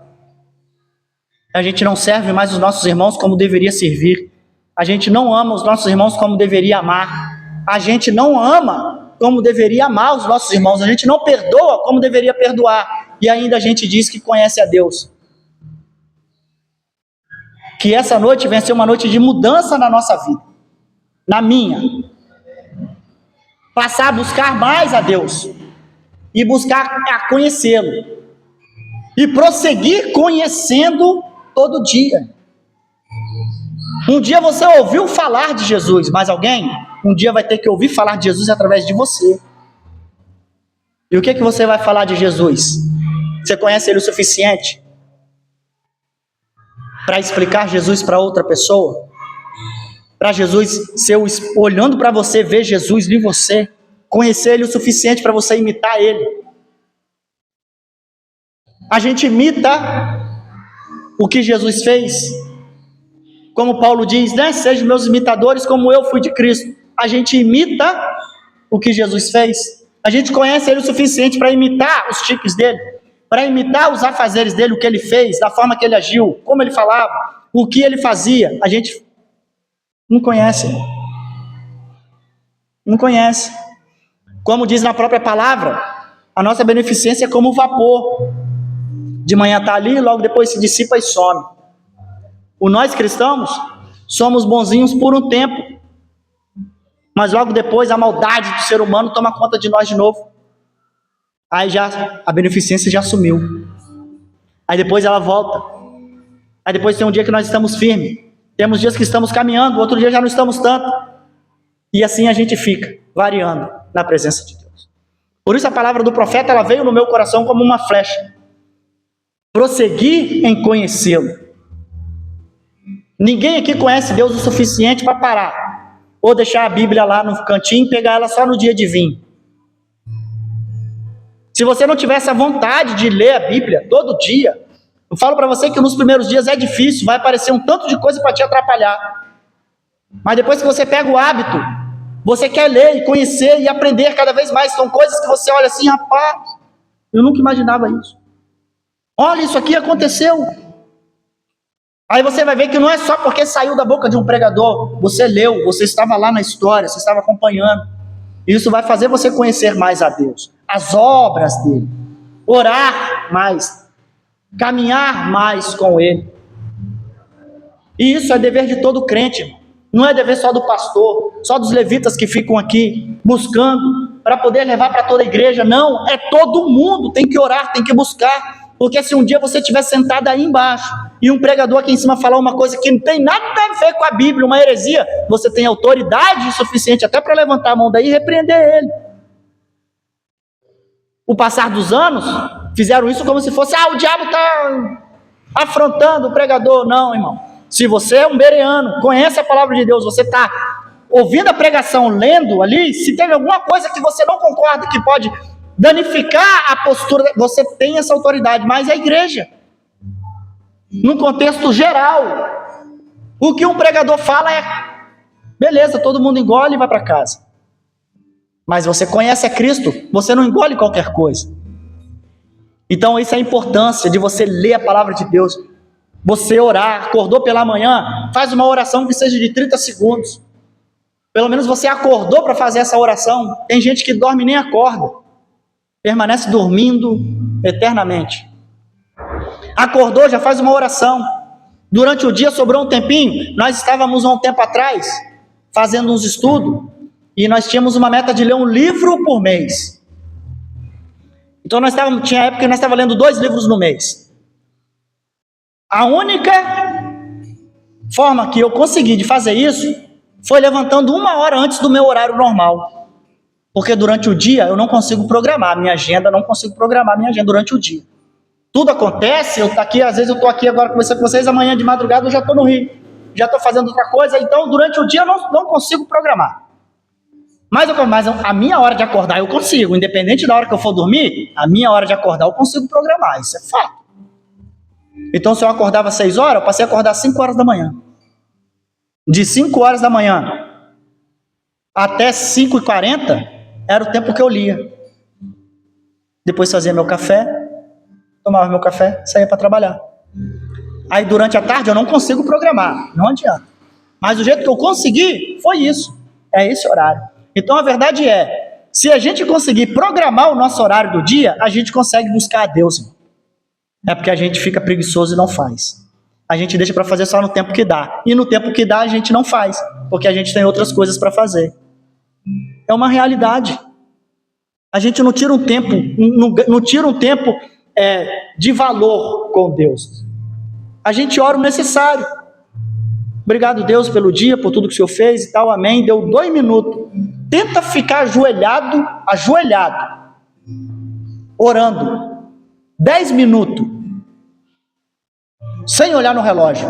A gente não serve mais os nossos irmãos como deveria servir. A gente não ama os nossos irmãos como deveria amar. A gente não ama como deveria amar os nossos irmãos. A gente não perdoa como deveria perdoar. E ainda a gente diz que conhece a Deus. Que essa noite venha ser uma noite de mudança na nossa vida. Na minha. Passar a buscar mais a Deus. E buscar a conhecê-lo. E prosseguir conhecendo todo dia. Um dia você ouviu falar de Jesus, mas alguém um dia vai ter que ouvir falar de Jesus através de você. E o que você vai falar de Jesus? Você conhece Ele o suficiente para explicar Jesus para outra pessoa? Para Jesus, olhando para você, ver Jesus em você, conhecer Ele o suficiente para você imitar Ele. A gente imita o que Jesus fez, como Paulo diz, né? Sejam meus imitadores como eu fui de Cristo. A gente imita o que Jesus fez. A gente conhece Ele o suficiente para imitar os tiques dele, para imitar os afazeres dele, o que ele fez, da forma que ele agiu, como ele falava, o que ele fazia. A gente não conhece. Não conhece. Como diz na própria palavra, a nossa beneficência é como o vapor. De manhã está ali, logo depois se dissipa e some. Nós cristãos somos bonzinhos por um tempo, mas logo depois a maldade do ser humano toma conta de nós de novo. Aí já a beneficência já sumiu. Aí depois ela volta. Aí depois tem um dia que nós estamos firmes. Temos dias que estamos caminhando, outro dia já não estamos tanto. E assim a gente fica, variando na presença de Deus. Por isso a palavra do profeta, ela veio no meu coração como uma flecha. Prosseguir em conhecê-lo. Ninguém aqui conhece Deus o suficiente para parar, ou deixar a Bíblia lá no cantinho e pegar ela só no dia de vir. Se você não tivesse a vontade de ler a Bíblia todo dia, Eu falo para você que nos primeiros dias é difícil, vai aparecer um tanto de coisa para te atrapalhar. Mas depois que você pega o hábito, você quer ler e conhecer e aprender cada vez mais. São coisas que você olha assim, rapaz, eu nunca imaginava isso. Olha, isso aqui aconteceu. Aí você vai ver que não é só porque saiu da boca de um pregador. Você leu, você estava lá na história, você estava acompanhando. Isso vai fazer você conhecer mais a Deus, as obras dele, orar mais, caminhar mais com ele. E isso é dever de todo crente, irmão. Não é dever só do pastor, só dos levitas que ficam aqui buscando para poder levar para toda a igreja. Não, é todo mundo, tem que orar, tem que buscar. Porque se um dia você estiver sentado aí embaixo e um pregador aqui em cima falar uma coisa que não tem nada a ver com a Bíblia, uma heresia, você tem autoridade suficiente até para levantar a mão daí e repreender ele. O passar dos anos, fizeram isso como se fosse, o diabo está afrontando o pregador. Não, irmão. Se você é um bereano, conhece a palavra de Deus, você está ouvindo a pregação, lendo ali, se tem alguma coisa que você não concorda, que pode danificar a postura, você tem essa autoridade. Mas a igreja, num contexto geral, o que um pregador fala é, beleza, todo mundo engole e vai para casa. Mas você conhece a Cristo, você não engole qualquer coisa. Então essa é a importância de você ler a palavra de Deus. Você orar, acordou pela manhã, faz uma oração que seja de 30 segundos. Pelo menos você acordou para fazer essa oração. Tem gente que dorme e nem acorda. Permanece dormindo eternamente. Acordou, já faz uma oração. Durante o dia sobrou um tempinho. Nós estávamos há um tempo atrás fazendo uns estudos e nós tínhamos uma meta de ler um livro por mês. Então tinha época que nós estávamos lendo 2 livros no mês. A única forma que eu consegui de fazer isso foi levantando 1 hora antes do meu horário normal. Porque durante o dia eu não consigo programar a minha agenda, durante o dia. Tudo acontece, às vezes eu estou aqui agora conversando com vocês, amanhã de madrugada eu já estou no Rio, já estou fazendo outra coisa, então durante o dia eu não consigo programar. Mas a minha hora de acordar eu consigo, independente da hora que eu for dormir, a minha hora de acordar eu consigo programar, isso é fato. Então se eu acordava às 6 horas, eu passei a acordar às 5 horas da manhã. De 5 horas da manhã até 5h40 era o tempo que eu lia. Depois fazia meu café, tomava meu café, saía para trabalhar. Aí durante a tarde eu não consigo programar, não adianta. Mas o jeito que eu consegui foi isso, é esse horário. Então a verdade é, se a gente conseguir programar o nosso horário do dia, a gente consegue buscar a Deus, irmão. É porque a gente fica preguiçoso e não faz. A gente deixa para fazer só no tempo que dá. E no tempo que dá a gente não faz, porque a gente tem outras coisas para fazer. É uma realidade. A gente não tira um tempo, de valor com Deus. A gente ora o necessário. Obrigado, Deus, pelo dia, por tudo que o Senhor fez e tal, amém. Deu 2 minutos. Tenta ficar ajoelhado, orando. 10 minutos. Sem olhar no relógio.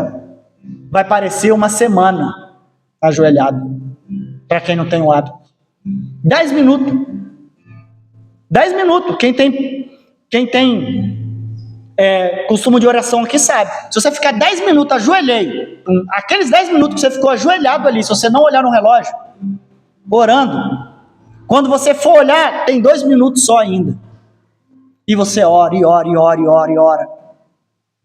Vai parecer uma semana ajoelhado. Para quem não tem o hábito. 10 minutos. 10 minutos. Quem tem costume de oração aqui sabe. Se você ficar 10 minutos ajoelhei, aqueles 10 minutos que você ficou ajoelhado ali, se você não olhar no relógio, orando, quando você for olhar, tem 2 minutos só ainda. E você ora, e ora.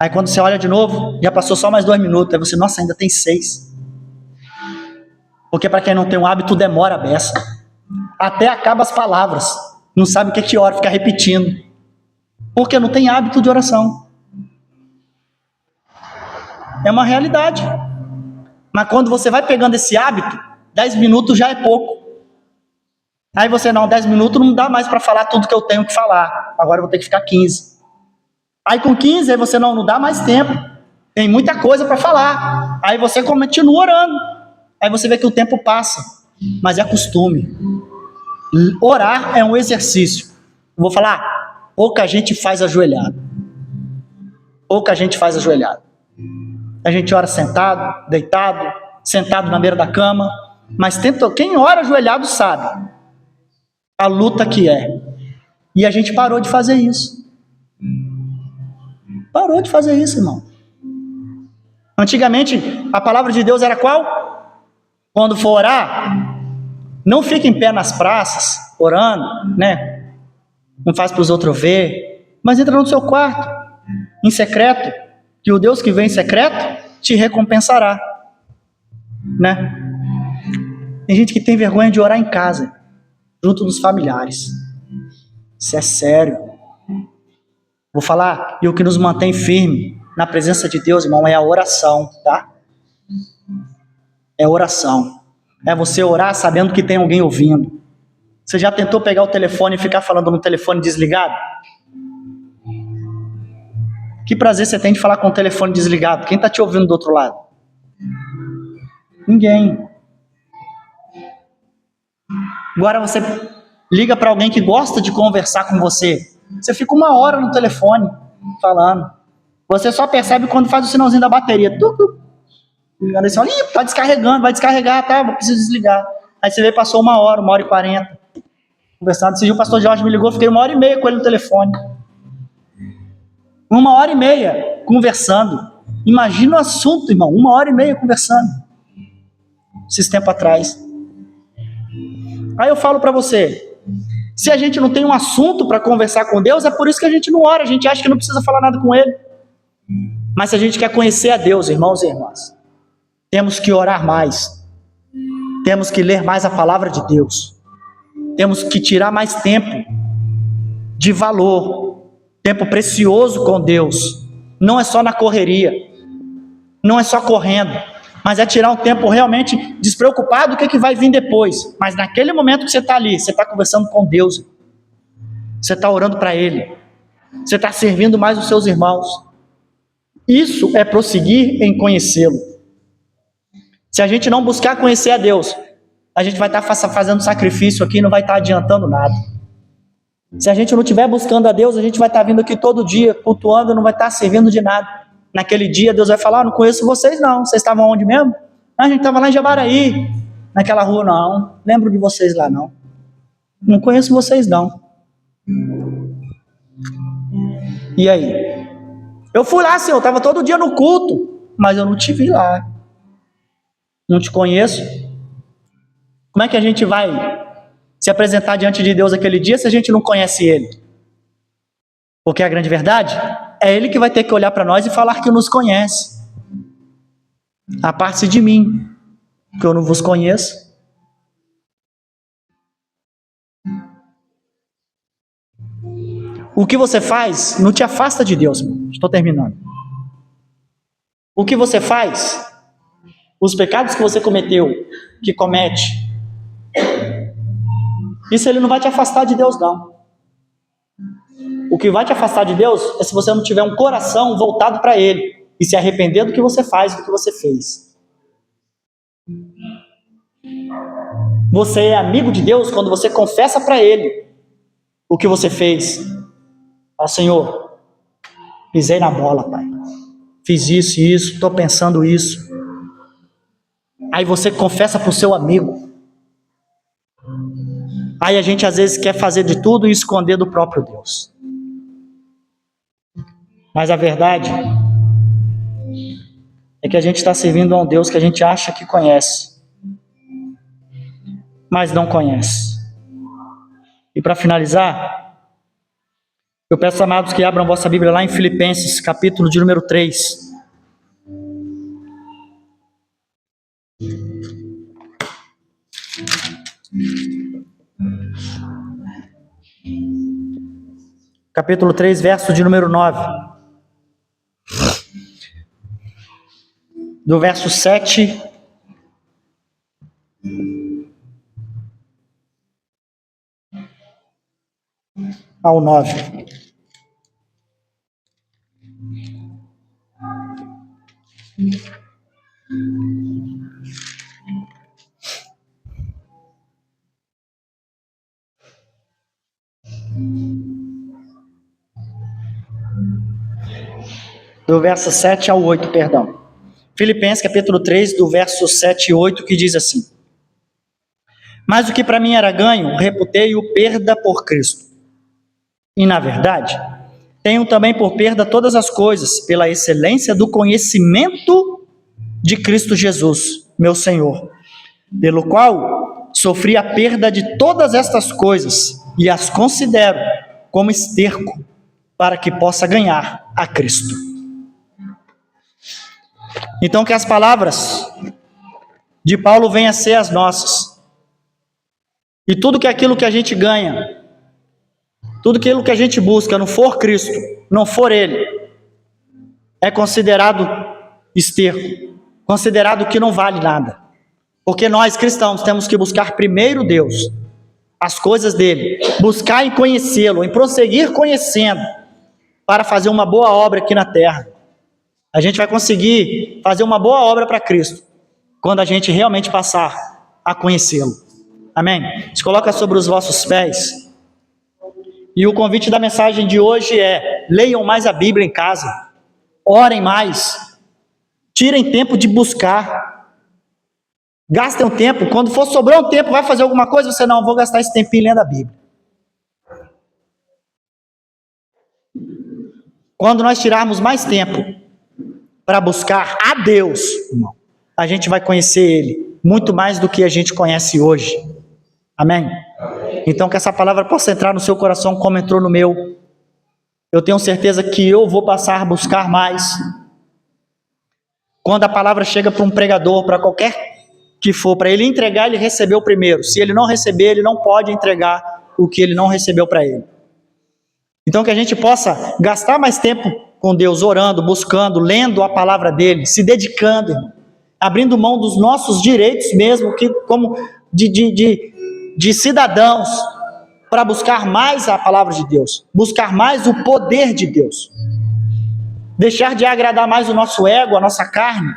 Aí quando você olha de novo, já passou só mais 2 minutos. Aí você, nossa, ainda tem 6. Porque para quem não tem um hábito, demora a beça. Até acaba as palavras. Não sabe o que ora, fica repetindo. Porque não tem hábito de oração. É uma realidade. Mas quando você vai pegando esse hábito, 10 minutos já é pouco. Aí você, 10 minutos não dá mais para falar tudo que eu tenho que falar. Agora eu vou ter que ficar 15. Aí com 15, aí você não dá mais tempo. Tem muita coisa para falar. Aí você continua orando. Aí você vê que o tempo passa. Mas é costume. Orar é um exercício. Eu vou falar, pouca gente faz ajoelhado. A gente ora sentado, deitado, sentado na beira da cama. Mas quem ora ajoelhado sabe a luta que é. E a gente parou de fazer isso. Parou de fazer isso, irmão. Antigamente, a palavra de Deus era qual? Quando for orar, não fique em pé nas praças, orando, né? Não faz para os outros ver, mas entra no seu quarto, em secreto, que o Deus que vem em secreto te recompensará, né? Tem gente que tem vergonha de orar em casa, junto dos familiares. Isso é sério. Vou falar, e o que nos mantém firme na presença de Deus, irmão, é a oração, tá? É oração. É você orar sabendo que tem alguém ouvindo. Você já tentou pegar o telefone e ficar falando no telefone desligado? Que prazer você tem de falar com o telefone desligado? Quem está te ouvindo do outro lado? Ninguém. Agora você liga para alguém que gosta de conversar com você. Você fica 1 hora no telefone falando. Você só percebe quando faz o sinalzinho da bateria. Aí você fala, tá descarregando, vai descarregar, tá? Preciso desligar. Aí você vê, passou 1 hora, 1h40. Conversando. Esse dia o pastor Jorge me ligou, fiquei 1h30 com ele no telefone. 1h30 conversando. Imagina o assunto, irmão. 1h30 conversando. Esses tempos atrás. Aí eu falo para você, se a gente não tem um assunto para conversar com Deus, é por isso que a gente não ora, a gente acha que não precisa falar nada com Ele. Mas se a gente quer conhecer a Deus, irmãos e irmãs, temos que orar mais, temos que ler mais a palavra de Deus, temos que tirar mais tempo de valor, tempo precioso com Deus. Não é só na correria, não é só correndo, mas é tirar um tempo realmente despreocupado do que vai vir depois. Mas naquele momento que você está ali, você está conversando com Deus, você está orando para Ele, você está servindo mais os seus irmãos. Isso é prosseguir em conhecê-lo. Se a gente não buscar conhecer a Deus, a gente vai estar fazendo sacrifício aqui e não vai estar adiantando nada. Se a gente não estiver buscando a Deus, a gente vai estar vindo aqui todo dia, cultuando, não vai estar servindo de nada. Naquele dia, Deus vai falar, não conheço vocês não. Vocês estavam onde mesmo? A gente estava lá em Jabaraí. Naquela rua não. Lembro de vocês lá não. Não conheço vocês não. E aí? Eu fui lá, Senhor, eu estava todo dia no culto, mas eu não te vi lá. Não te conheço. Como é que a gente vai se apresentar diante de Deus aquele dia se a gente não conhece Ele? Porque a grande verdade é Ele que vai ter que olhar para nós e falar que nos conhece. Aparte-se de mim, que eu não vos conheço. O que você faz não te afasta de Deus. Estou terminando. O que você faz, os pecados que você cometeu, que comete, isso Ele não vai te afastar de Deus, não. O que vai te afastar de Deus é se você não tiver um coração voltado para Ele e se arrepender do que você faz, do que você fez. Você é amigo de Deus quando você confessa para Ele o que você fez. Fala, Senhor, pisei na bola, Pai. Fiz isso e isso, estou pensando isso. Aí você confessa para o seu amigo. Aí a gente às vezes quer fazer de tudo e esconder do próprio Deus. Mas a verdade é que a gente está servindo a um Deus que a gente acha que conhece, mas não conhece. E para finalizar, eu peço, amados, que abram vossa Bíblia lá em Filipenses, capítulo de número 3. Capítulo 3, verso de número 9. Do verso 7 ao 9. Do verso 7 ao 8, perdão. Filipenses capítulo 3, do verso 7 e 8, que diz assim: Mas o que para mim era ganho, reputei-o perda por Cristo. E na verdade, tenho também por perda todas as coisas, pela excelência do conhecimento de Cristo Jesus, meu Senhor, pelo qual sofri a perda de todas estas coisas e as considero como esterco para que possa ganhar a Cristo. Então, que as palavras de Paulo venham a ser as nossas. E tudo que aquilo que a gente ganha, tudo aquilo que a gente busca não for Cristo, não for Ele, é considerado esterco, considerado que não vale nada. Porque nós cristãos temos que buscar primeiro Deus, as coisas dele, buscar em conhecê-lo, em prosseguir conhecendo, para fazer uma boa obra aqui na terra. A gente vai conseguir fazer uma boa obra para Cristo, quando a gente realmente passar a conhecê-lo. Amém? Se coloca sobre os vossos pés. E o convite da mensagem de hoje é: leiam mais a Bíblia em casa, orem mais, tirem tempo de buscar, gastem um tempo. Quando for sobrar um tempo, vai fazer alguma coisa, você não, vou gastar esse tempinho lendo a Bíblia. Quando nós tirarmos mais tempo para buscar a Deus, irmão, a gente vai conhecer Ele muito mais do que a gente conhece hoje. Amém? Então que essa palavra possa entrar no seu coração como entrou no meu. Eu tenho certeza que eu vou passar a buscar mais. Quando a palavra chega para um pregador, para qualquer que for, para ele entregar, ele recebeu primeiro. Se ele não receber, ele não pode entregar o que ele não recebeu para ele. Então que a gente possa gastar mais tempo com Deus, orando, buscando, lendo a palavra dele, se dedicando, irmão, abrindo mão dos nossos direitos mesmo, que como de cidadãos, para buscar mais a palavra de Deus, buscar mais o poder de Deus, deixar de agradar mais o nosso ego, a nossa carne,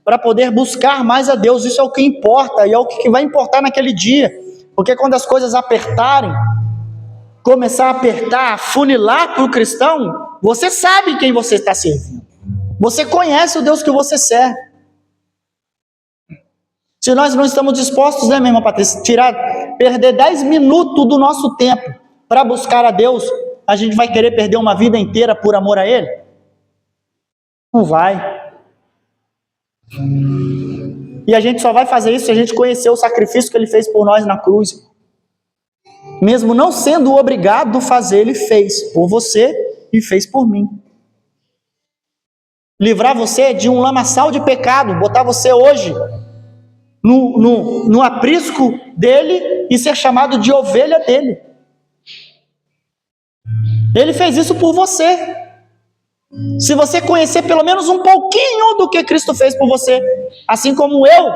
para poder buscar mais a Deus. Isso é o que importa, e é o que vai importar naquele dia, porque quando as coisas apertarem, começar a apertar, afunilar para o cristão, você sabe quem você está servindo, você conhece o Deus que você serve. Se nós não estamos dispostos, né, minha irmã Patrícia, perder 10 minutos do nosso tempo para buscar a Deus, a gente vai querer perder uma vida inteira por amor a Ele? Não vai. E a gente só vai fazer isso se a gente conhecer o sacrifício que Ele fez por nós na cruz. Mesmo não sendo obrigado a fazer, Ele fez por você e fez por mim. Livrar você de um lamaçal de pecado, botar você hoje no aprisco dele e ser chamado de ovelha dele. Ele fez isso por você. Se você conhecer pelo menos um pouquinho do que Cristo fez por você, assim como eu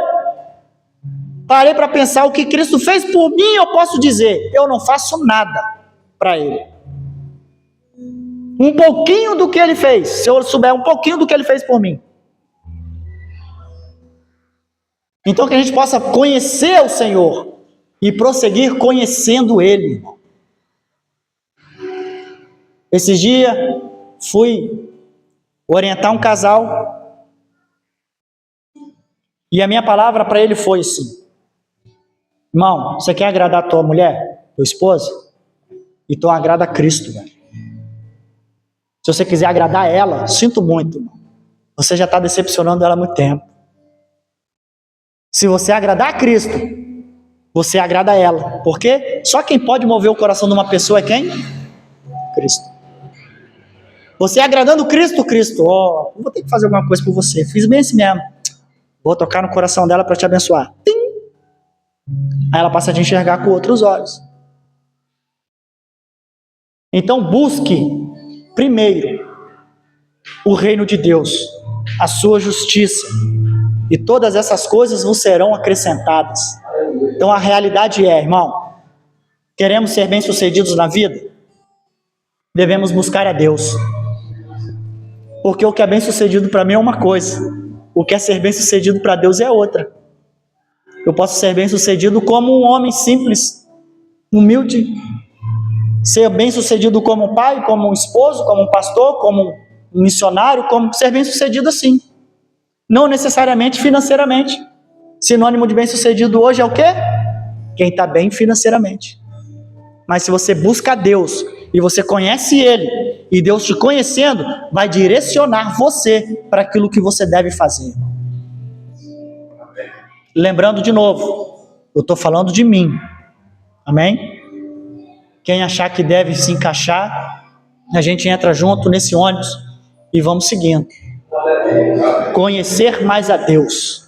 parei para pensar o que Cristo fez por mim, eu posso dizer, eu não faço nada para Ele. Um pouquinho do que Ele fez, se eu souber um pouquinho do que Ele fez por mim. Então que a gente possa conhecer o Senhor e prosseguir conhecendo Ele. Esses dias fui orientar um casal e a minha palavra para ele foi assim: irmão, você quer agradar a tua mulher, tua esposa? Então agrada a Cristo, velho. Se você quiser agradar ela, sinto muito, irmão, você já está decepcionando ela há muito tempo. Se você agradar a Cristo, você agrada a ela. Porque só quem pode mover o coração de uma pessoa é quem? Cristo. Você agradando Cristo, vou ter que fazer alguma coisa por você. Fiz bem assim mesmo. Vou tocar no coração dela para te abençoar. Tim! Aí ela passa a te enxergar com outros olhos. Então busque primeiro o reino de Deus, a sua justiça, e todas essas coisas vos serão acrescentadas. Então a realidade é, irmão, queremos ser bem-sucedidos na vida? Devemos buscar a Deus. Porque o que é bem-sucedido para mim é uma coisa, o que é ser bem-sucedido para Deus é outra. Eu posso ser bem-sucedido como um homem simples, humilde, ser bem-sucedido como um pai, como um esposo, como um pastor, como um missionário, como ser bem-sucedido assim. Não necessariamente financeiramente. Sinônimo de bem-sucedido hoje é o quê? Quem está bem financeiramente. Mas se você busca Deus e você conhece Ele E Deus te conhecendo vai direcionar você para aquilo que você deve fazer. Lembrando de novo, eu estou falando de mim. Amém? Quem achar que deve se encaixar, a gente entra junto nesse ônibus e vamos seguindo. Conhecer mais a Deus.